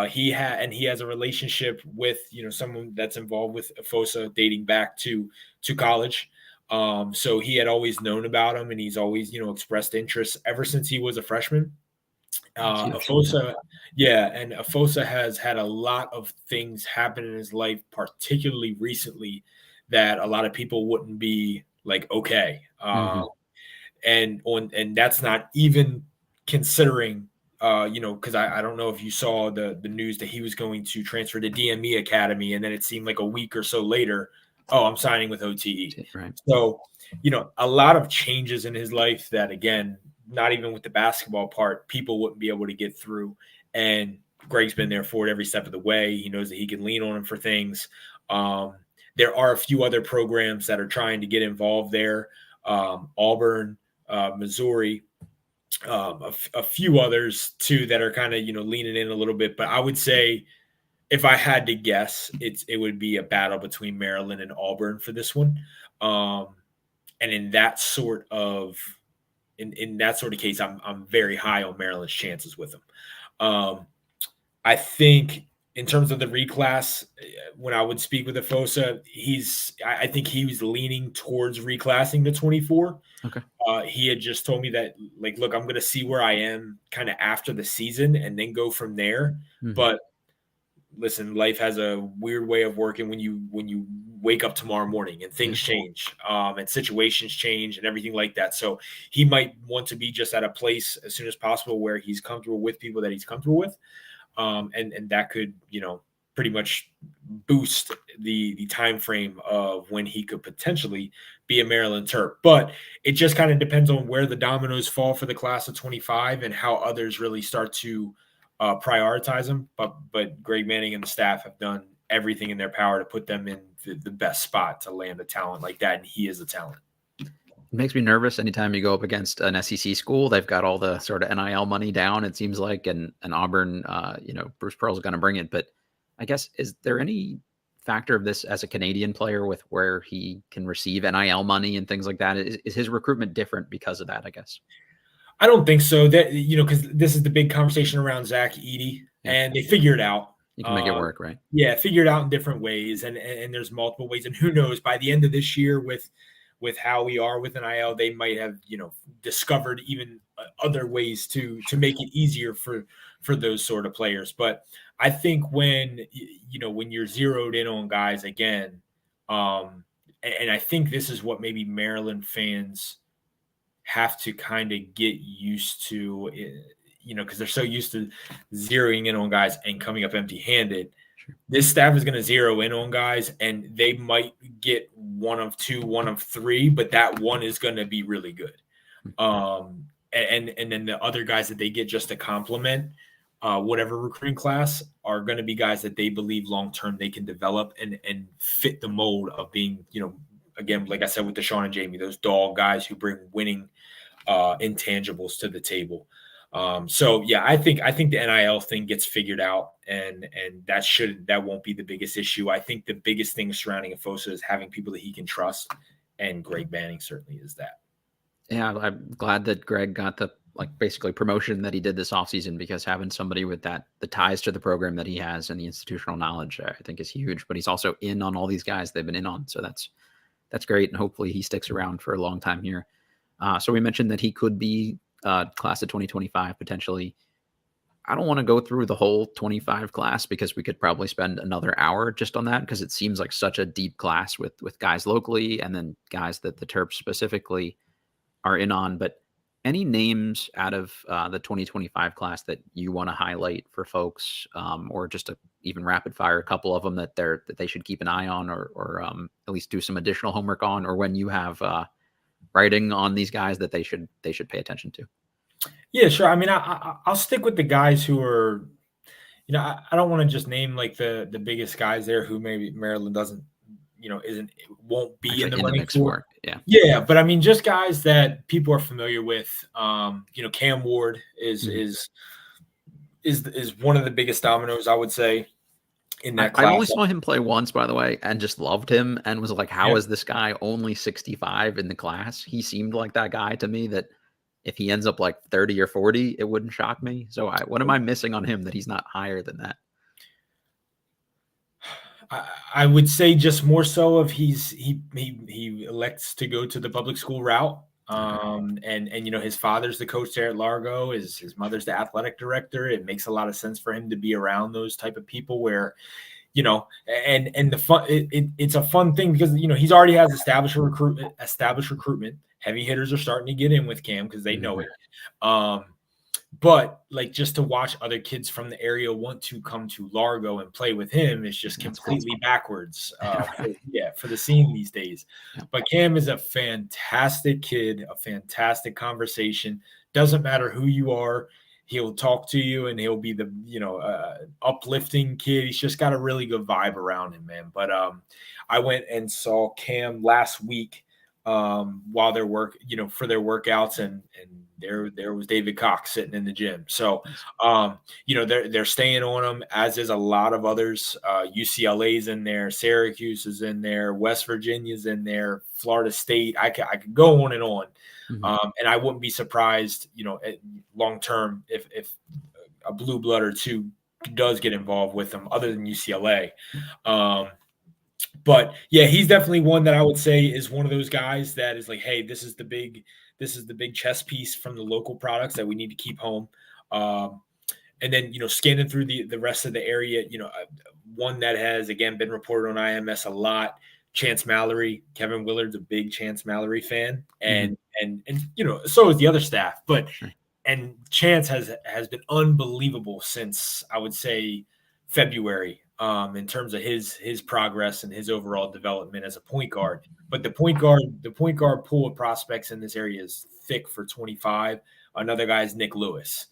He has a relationship with, someone that's involved with Efeosa dating back to college. So he had always known about him, and he's always, expressed interest ever since he was a freshman. Efeosa has had a lot of things happen in his life, particularly recently, that a lot of people wouldn't be like, okay. And that's not even considering, because I don't know if you saw the news that he was going to transfer to DMV Academy, and then it seemed like a week or so later, oh, I'm signing with OTE. Right. So, a lot of changes in his life that, again, not even with the basketball part, people wouldn't be able to get through. And Greg's been there for it every step of the way. He knows that he can lean on him for things. There are a few other programs that are trying to get involved there. Auburn, Missouri, a few others too that are kind of, leaning in a little bit. But I would say, if I had to guess, it would be a battle between Maryland and Auburn for this one. And in that sort of case, I'm very high on Maryland's chances with him. I think in terms of the reclass, when I would speak with Efeosa, I think he was leaning towards reclassing to 24. Okay. He had just told me that, like, look, I'm going to see where I am kind of after the season and then go from there. But listen, life has a weird way of working when you wake up tomorrow morning and things change, and situations change and everything like that. So he might want to be just at a place as soon as possible where he's comfortable with people that he's comfortable with. And that could, pretty much boost the time frame of when he could potentially be a Maryland Terp. But it just kind of depends on where the dominoes fall for the class of 25 and how others really start to prioritize them. But Greg Manning and the staff have done everything in their power to put them in the best spot to land a talent like that, and he is a talent. It makes me nervous anytime you go up against an SEC school. They've got all the sort of NIL money down, it seems like, and Auburn, Bruce Pearl's going to bring it. But I guess, is there any factor of this as a Canadian player with where he can receive NIL money and things like that? Is his recruitment different because of that, I guess? I don't think so. That, because this is the big conversation around Zach Edey, and they figure it out. You can make it work, right? Yeah, figure it out in different ways, and there's multiple ways. And who knows, by the end of this year, with how we are with NIL, they might have, discovered even other ways to make it easier for those sort of players. But I think when you're zeroed in on guys again, and I think this is what maybe Maryland fans have to kind of get used to, because they're so used to zeroing in on guys and coming up empty-handed. Sure. This staff is going to zero in on guys, and they might get one of two, one of three, but that one is going to be really good. And then the other guys that they get just to complement whatever recruiting class are going to be guys that they believe long-term they can develop and fit the mold of being, again, like I said, with Deshaun and Jamie, those dog guys who bring winning intangibles to the table. So yeah, I think the NIL thing gets figured out, and that won't be the biggest issue. I think the biggest thing surrounding Efeosa is having people that he can trust, and Greg Manning certainly is that. Yeah, I'm glad that Greg got the basically promotion that he did this offseason, because having somebody with the ties to the program that he has and the institutional knowledge, I think, is huge. But he's also in on all these guys they've been in on, so that's great, and hopefully he sticks around for a long time here. So we mentioned that he could be class of 2025 potentially. I don't want to go through the whole 25 class, because we could probably spend another hour just on that, because it seems like such a deep class with guys locally and then guys that the Terps specifically are in on. But Any names out of the 2025 class that you want to highlight for folks, or just to even rapid fire a couple of them that they should keep an eye on, or at least do some additional homework on, or when you have writing on these guys that they should pay attention to? Yeah, sure. I mean, I'll stick with the guys who are, I don't want to just name like the biggest guys there who maybe Maryland doesn't, won't be Actually, in the in the running mix for. for it. Yeah. Yeah, but I mean, just guys that people are familiar with. Cam Ward is one of the biggest dominoes, I would say, in that I class. only saw him play once, by the way, and just loved him and was like, how Yeah. is this guy only 65 in the class? He seemed like that guy to me that if he ends up like 30 or 40, it wouldn't shock me. So what am I missing on him that he's not higher than that? I would say just more so if he elects to go to the public school route. And his father's the coach there at Largo, his mother's the athletic director. It makes a lot of sense for him to be around those type of people where, and the fun, it's a fun thing because, he's already has established recruitment. Heavy hitters are starting to get in with Cam because they know it. But like just to watch other kids from the area want to come to Largo and play with him is just completely backwards for the scene these days. Yeah. But Cam is a fantastic kid, a fantastic conversation. Doesn't matter who you are. He'll talk to you and he'll be the, uplifting kid. He's just got a really good vibe around him, man. But I went and saw Cam last week while they're for their workouts, and there was David Cox sitting in the gym. So they're staying on him, as is a lot of others. UCLA's in there, Syracuse is in there, West Virginia's in there, Florida State. I could go on and on. And I wouldn't be surprised, long term if a blue blood or two does get involved with them other than UCLA. But yeah, he's definitely one that I would say is one of those guys that is like, hey, this is the big chess piece from the local products that we need to keep home. And then, scanning through the rest of the area, one that has, again, been reported on IMS a lot, Chance Mallory. Kevin Willard's a big Chance Mallory fan. And so is the other staff. But and Chance has been unbelievable since, I would say, February. In terms of his progress and his overall development as a point guard. But the point guard pool of prospects in this area is thick for 25. Another guy is Nick Lewis,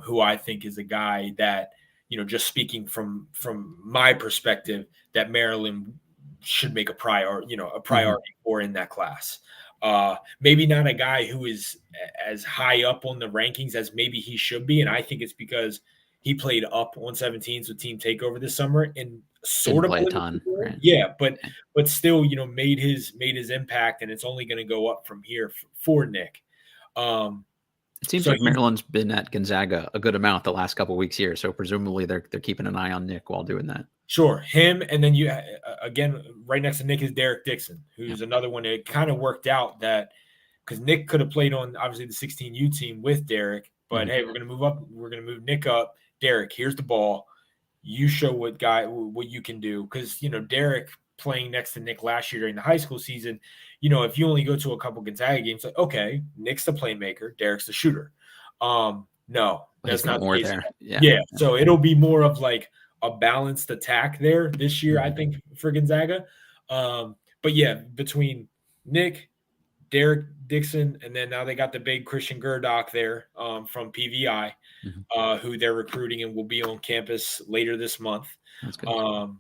who I think is a guy that, just speaking from my perspective, that Maryland should make a priority for in that class. Maybe not a guy who is as high up on the rankings as maybe he should be. And I think it's because he played up on 17s with Team Takeover this summer and sort of play a ton. Right? Yeah, but still, made his impact, and it's only going to go up from here for Nick. It seems like Maryland's been at Gonzaga a good amount the last couple of weeks here, so presumably they're keeping an eye on Nick while doing that. Sure, him, and then you again right next to Nick is Derik Dixon, who's another one that kind of worked out that because Nick could have played on obviously the 16U team with Derik, but hey, we're going to move up, we're going to move Nick up. Derik, here's the ball. You show what you can do. Because, Derik playing next to Nick last year during the high school season, if you only go to a couple Gonzaga games, like, okay, Nick's the playmaker, Derik's the shooter. No, that's not more there. Yeah. So it'll be more of like a balanced attack there this year, I think, for Gonzaga. But yeah, between Nick, Derik Dixon, and then now they got the big Christian Gerdock there from PVI, who they're recruiting and will be on campus later this month. That's good.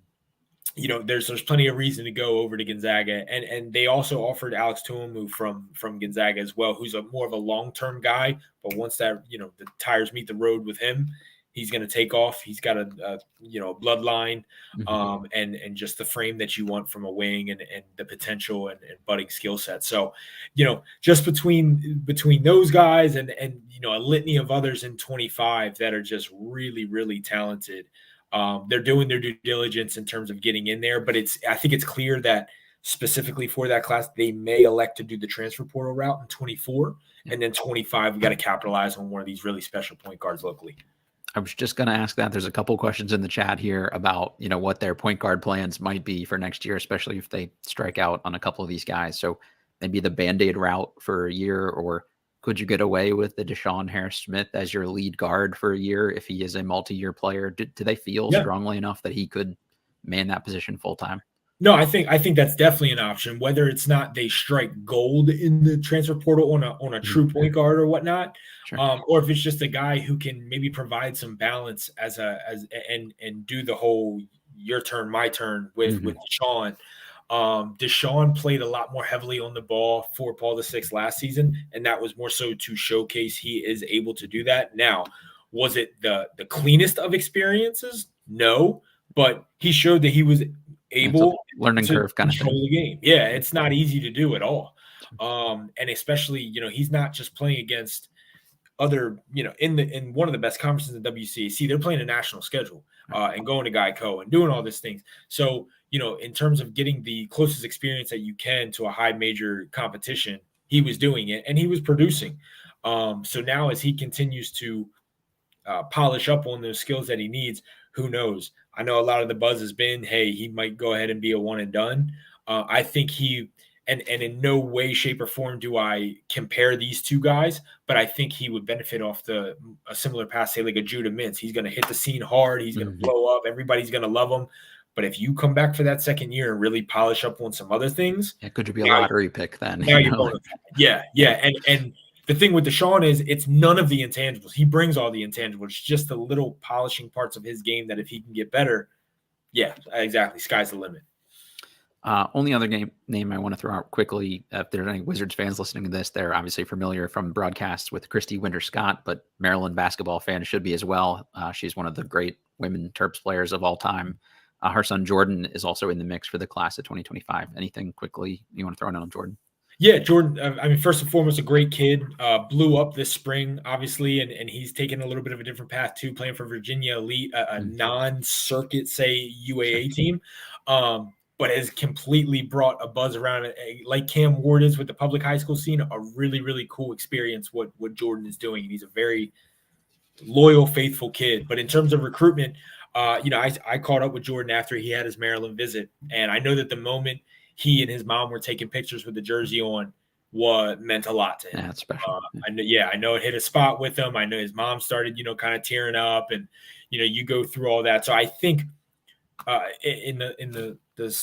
There's plenty of reason to go over to Gonzaga, and they also offered Alex Tuomu from Gonzaga as well, who's more of a long-term guy. But once that the tires meet the road with him, he's going to take off. He's got a bloodline, and just the frame that you want from a wing and the potential and budding skill set. So, just between those guys and a litany of others in 25 that are just really, really talented. They're doing their due diligence in terms of getting in there, but I think it's clear that specifically for that class, they may elect to do the transfer portal route in 24, and then 25, we got to capitalize on one of these really special point guards locally. I was just going to ask that. There's a couple questions in the chat here about, what their point guard plans might be for next year, especially if they strike out on a couple of these guys. So maybe the Band-Aid route for a year, or could you get away with the Deshaun Harris-Smith as your lead guard for a year if he is a multi-year player? Do they feel strongly enough that he could man that position full time? No, I think that's definitely an option. Whether it's not they strike gold in the transfer portal on a true point guard or whatnot, or if it's just a guy who can maybe provide some balance and do the whole your turn, my turn with Deshaun. Deshaun played a lot more heavily on the ball for Paul VI last season, and that was more so to showcase he is able to do that. Now, was it the cleanest of experiences? No, but he showed that he was able learning to curve kind of control thing. the game. Yeah, it's not easy to do at all. And especially, he's not just playing against other, in one of the best conferences in WCAC, they're playing a national schedule and going to Geico and doing all these things. So, in terms of getting the closest experience that you can to a high major competition, he was doing it and he was producing. So now as he continues to polish up on those skills that he needs, who knows? I know a lot of the buzz has been, hey, he might go ahead and be a one and done. I think and in no way, shape, or form do I compare these two guys, but I think he would benefit off a similar pass, say like a Judah Mintz. He's going to hit the scene hard. He's going to blow up. Everybody's going to love him. But if you come back for that second year and really polish up on some other things, could you be a lottery pick then? Now you're going, yeah. And the thing with Deshaun is it's none of the intangibles. He brings all the intangibles. It's just the little polishing parts of his game that if he can get better, yeah, exactly. Sky's the limit. Only other name I want to throw out quickly, if there's any Wizards fans listening to this, they're obviously familiar from broadcasts with Christy Winter-Scott, but Maryland basketball fans should be as well. She's one of the great women Terps players of all time. Her son Jordan is also in the mix for the class of 2025. Anything quickly you want to throw in on Jordan? Yeah, Jordan, first and foremost, a great kid, blew up this spring, obviously, and he's taken a little bit of a different path too, playing for Virginia Elite, a non-circuit, say, UAA team, but has completely brought a buzz around it, like Cam Ward is with the public high school scene, a really, really cool experience what Jordan is doing. And he's a very loyal, faithful kid. But in terms of recruitment, I caught up with Jordan after he had his Maryland visit, and I know that the moment he and his mom were taking pictures with the jersey on meant a lot to him. Yeah, that's special. I know it hit a spot with him. I know his mom started, kind of tearing up, and you go through all that. So I think in the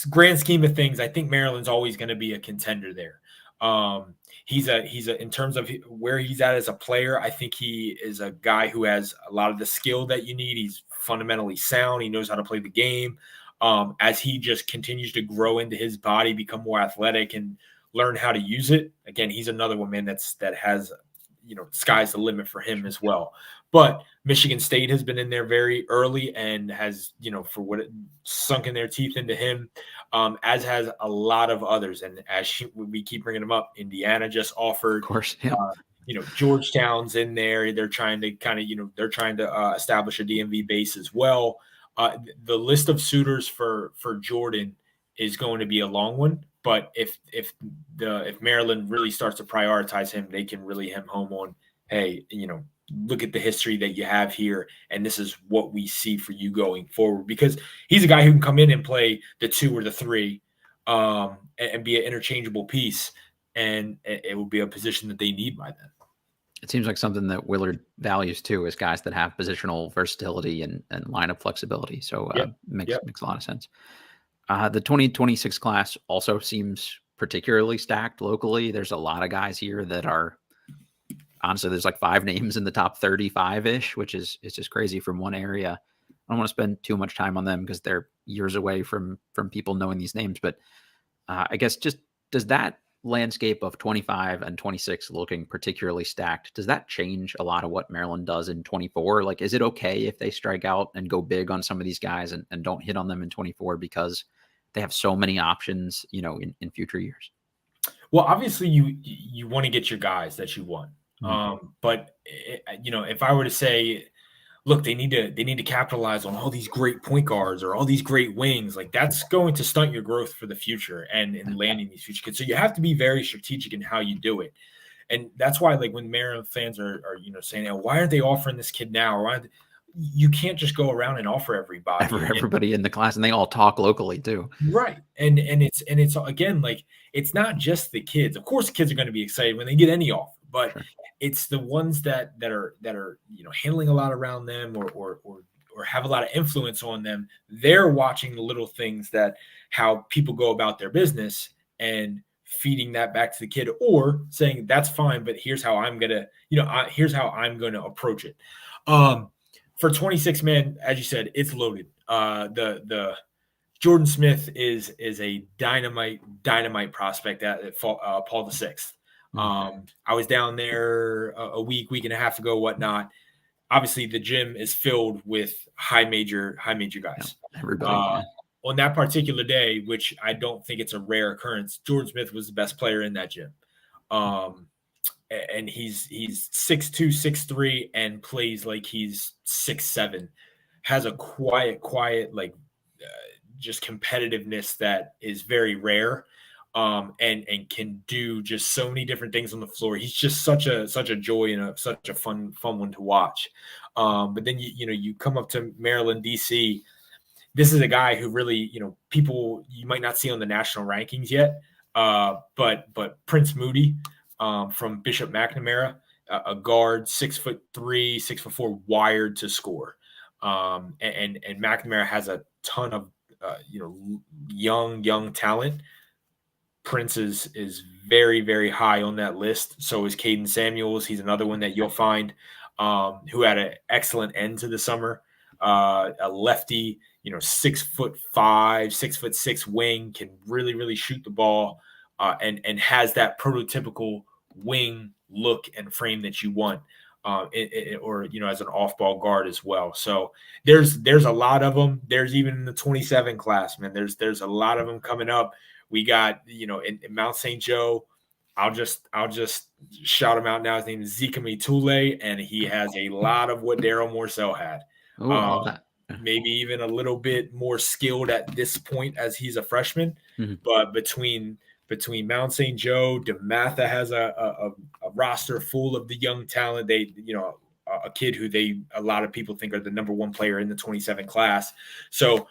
grand scheme of things, I think Maryland's always going to be a contender there. He's in terms of where he's at as a player, I think he is a guy who has a lot of the skill that you need. He's fundamentally sound. He knows how to play the game. As he just continues to grow into his body, become more athletic and learn how to use it. Again, he's another one, man, that has, sky's the limit for him as well. But Michigan State has been in there very early and has, for what it sunk in their teeth into him, as has a lot of others. And as we keep bringing them up, Indiana just offered, of course, yeah. Georgetown's in there. They're trying to establish a DMV base as well. The list of suitors for Jordan is going to be a long one, but if Maryland really starts to prioritize him, they can really hem home on, hey, look at the history that you have here, and this is what we see for you going forward. Because he's a guy who can come in and play the 2 or the 3, and be an interchangeable piece, and it will be a position that they need by then. It seems like something that Willard values too, is guys that have positional versatility and lineup flexibility. So makes a lot of sense. The 2026 class also seems particularly stacked locally. There's a lot of guys here that are, honestly, there's like 5 names in the top 35-ish, which is just crazy from one area. I don't want to spend too much time on them because they're years away from people knowing these names. But I guess just does that landscape of 25 and 26 looking particularly stacked, does that change a lot of what Maryland does in 24? Like, is it okay if they strike out and go big on some of these guys and don't hit on them in 24 because they have so many options, in future years? Well, obviously you want to get your guys that you want. But if I were to say, look, they need to capitalize on all these great point guards or all these great wings, like that's going to stunt your growth for the future and in landing these future kids. So you have to be very strategic in how you do it. And that's why, like, when Maryland fans are saying, why aren't they offering this kid now? Or you can't just go around and offer everybody in the class, and they all talk locally too. Right. And it's again, like, it's not just the kids. Of course, the kids are going to be excited when they get any offer, but Sure. it's the ones that are handling a lot around them or have a lot of influence on them. They're watching the little things, that how people go about their business, and feeding that back to the kid, or saying that's fine, but here's how I'm gonna here's how I'm gonna approach it. For 26, man, as you said, it's loaded. The Jordan Smith is a dynamite prospect at Paul VI. I was down there a week and a half ago, whatnot. Obviously, the gym is filled with high major guys. Yeah, everybody. On that particular day, which I don't think it's a rare occurrence, Jordan Smith was the best player in that gym. And he's 6'2", 6'3", and plays like he's 6'7". Has a quiet, like just competitiveness that is very rare, and can do just so many different things on the floor. He's just such a joy and such a fun one to watch. But then you come up to Maryland, DC. This is a guy who really, people you might not see on the national rankings yet, but Prince Moody, from Bishop McNamara, a guard, 6'3", 6'4", wired to score. And McNamara has a ton of young talent. Prince is very, very high on that list. So is Caden Samuels. He's another one that you'll find, who had an excellent end to the summer. A lefty, 6'5", 6'6" wing, can really, really shoot the ball, and has that prototypical wing look and frame that you want, or as an off-ball guard as well. So there's a lot of them. There's even in the 27 class, man. There's a lot of them coming up. We got in Mount St. Joe. I'll just shout him out now. His name is Zikami Tule, and he has a lot of what Daryl Morcell had. Oh, I love that. Maybe even a little bit more skilled at this point as he's a freshman. Mm-hmm. But between Mount St. Joe, DeMatha has a roster full of the young talent. They, a kid who a lot of people think are the number one player in the 27 class. So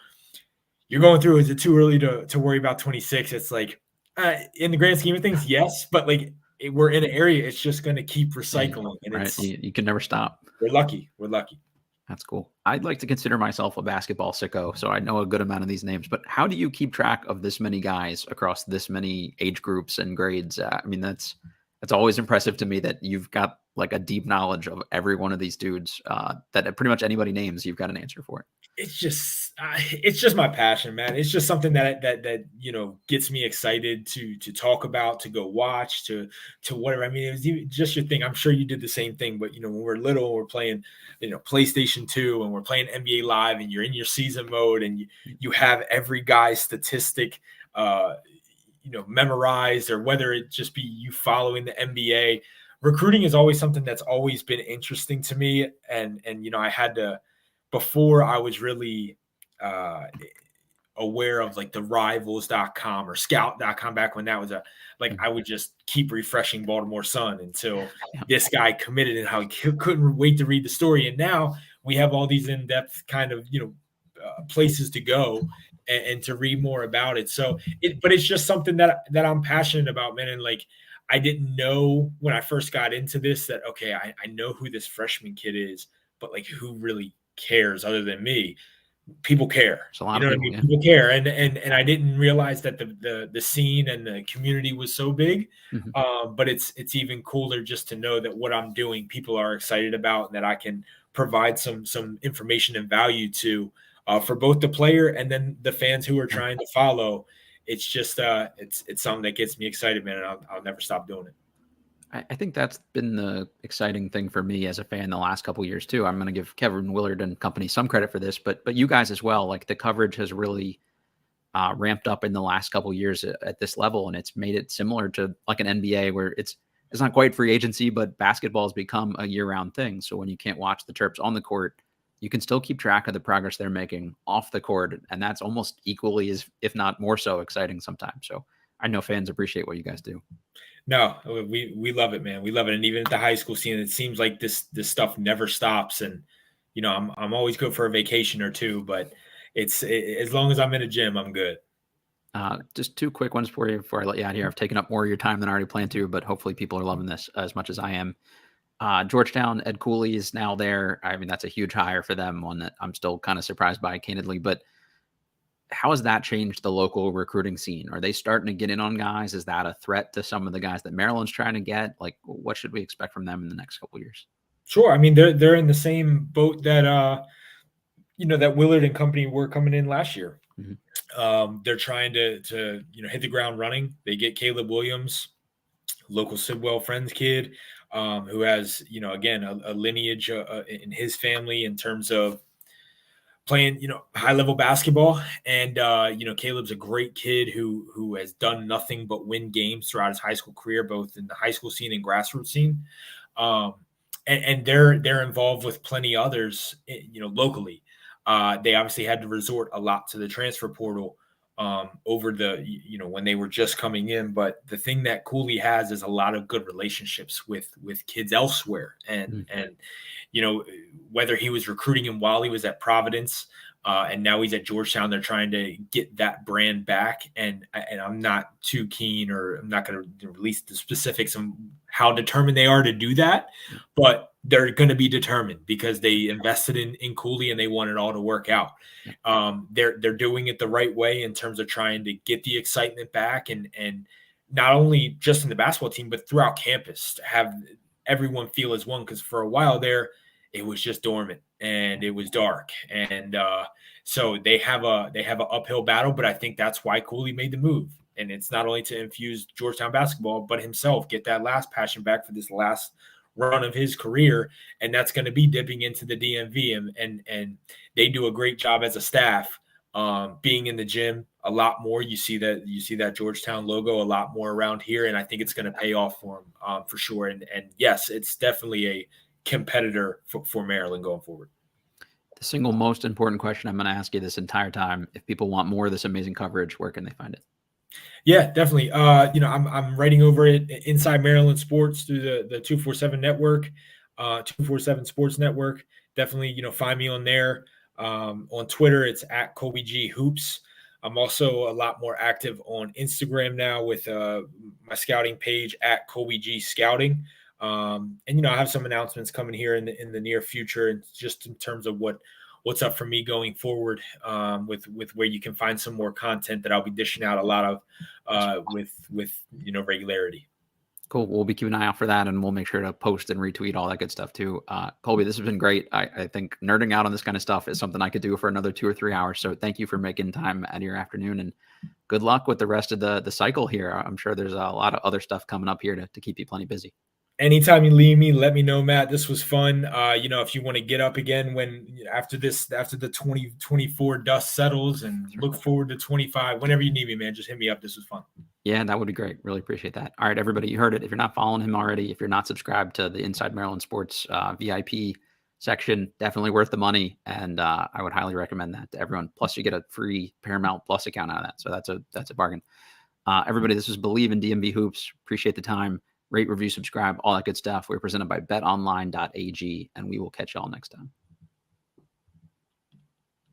you're going through, is it too early to worry about 26? It's like, in the grand scheme of things, yes, but like we're in an area, it's just going to keep recycling. And right. You can never stop. We're lucky. That's cool. I'd like to consider myself a basketball sicko, so I know a good amount of these names, but how do you keep track of this many guys across this many age groups and grades? I mean, that's always impressive to me that you've got like a deep knowledge of every one of these dudes, that pretty much anybody names, you've got an answer for it. It's just my passion, man. It's just something that gets me excited to talk about, to go watch, to whatever. I mean, it was just your thing. I'm sure you did the same thing, but when we're little, we're playing, PlayStation 2, and we're playing NBA Live, and you're in your season mode, and you have every guy's statistic, memorized, or whether it just be you following the NBA. Recruiting is always something that's always been interesting to me, and I had to. Before I was really aware of like the rivals.com or scout.com, back when that was I would just keep refreshing Baltimore Sun until this guy committed, and how he couldn't wait to read the story. And now we have all these in-depth kind of, places to go and to read more about it. So but it's just something that I'm passionate about, man. And like, I didn't know when I first got into this that, okay, I know who this freshman kid is, but like, who really cares other than me? People care. What I mean? Yeah. People care, and I didn't realize that the scene and the community was so big. Mm-hmm. But it's even cooler just to know that what I'm doing, people are excited about, and that I can provide some information and value to, for both the player and then the fans who are trying to follow. It's just it's something that gets me excited, man, and I'll never stop doing it. I think that's been the exciting thing for me as a fan the last couple of years too. I'm going to give Kevin Willard and company some credit for this, but you guys as well. Like, the coverage has really ramped up in the last couple of years at this level, and it's made it similar to like an NBA, where it's not quite free agency, but basketball has become a year-round thing. So when you can't watch the Terps on the court, you can still keep track of the progress they're making off the court, and that's almost equally as, if not more so, exciting sometimes. So I know fans appreciate what you guys do. No, we love it, man. We love it. And even at the high school scene, it seems like this stuff never stops. And, I'm always good for a vacation or two, but it's as long as I'm in a gym, I'm good. Just two quick ones for you before I let you out here. I've taken up more of your time than I already planned to, but hopefully people are loving this as much as I am. Georgetown, Ed Cooley is now there. I mean, that's a huge hire for them, one that I'm still kind of surprised by, candidly. But how has that changed the local recruiting scene? Are they starting to get in on guys? Is that a threat to some of the guys that Maryland's trying to get? Like, what should we expect from them in the next couple of years? Sure. I mean, they're in the same boat that that Willard and company were coming in last year. They're trying to hit the ground running. They get Caleb Williams, local Sidwell Friends kid, who has again a lineage in his family in terms of playing high level basketball. And Caleb's a great kid who has done nothing but win games throughout his high school career, both in the high school scene and grassroots scene. And they're involved with plenty others locally. They obviously had to resort a lot to the transfer portal over when they were just coming in. But the thing that Cooley has is a lot of good relationships with kids elsewhere. And whether he was recruiting him while he was at Providence and now he's at Georgetown, they're trying to get that brand back. And I'm not too keen, or I'm not going to release the specifics on how determined they are to do that, but they're going to be determined because they invested in Cooley and they want it all to work out. They're doing it the right way in terms of trying to get the excitement back and not only just in the basketball team, but throughout campus, to have everyone feel as one. Because for a while there, it was just dormant and it was dark. And so they have an uphill battle, but I think that's why Cooley made the move. And it's not only to infuse Georgetown basketball, but himself, get that last passion back for this last run of his career. And that's going to be dipping into the DMV. And they do a great job as a staff, being in the gym a lot more. You see that Georgetown logo a lot more around here. And I think it's going to pay off for him for sure. And yes, it's definitely a competitor for Maryland going forward. The single most important question I'm going to ask you this entire time: if people want more of this amazing coverage, where can they find it? Yeah, definitely. I'm writing over it Inside Maryland Sports through the 247 network, 247 Sports Network. Definitely, find me on there. On Twitter, it's at Colby G Hoops. I'm also a lot more active on Instagram now with my scouting page at Colby G Scouting. And I have some announcements coming here in the near future, and just in terms of what's up for me going forward, with where you can find some more content that I'll be dishing out a lot of with regularity. Cool. We'll be keeping an eye out for that, and we'll make sure to post and retweet all that good stuff too. Colby, this has been great. I think nerding out on this kind of stuff is something I could do for another 2 or 3 hours. So thank you for making time out of your afternoon, and good luck with the rest of the cycle here. I'm sure there's a lot of other stuff coming up here to keep you plenty busy. Anytime you leave me, let me know, Matt. This was fun. If you want to get up again after the 2024 dust settles, and look forward to 25, whenever you need me, man, just hit me up. This was fun. Yeah, that would be great. Really appreciate that. All right, everybody, you heard it. If you're not following him already, if you're not subscribed to the Inside Maryland Sports VIP section, definitely worth the money. And I would highly recommend that to everyone. Plus, you get a free Paramount Plus account out of that. So that's a bargain. Everybody, this is Bleav in DMV Hoops. Appreciate the time. Rate, review, subscribe, all that good stuff. We're presented by betonline.ag, and we will catch y'all next time.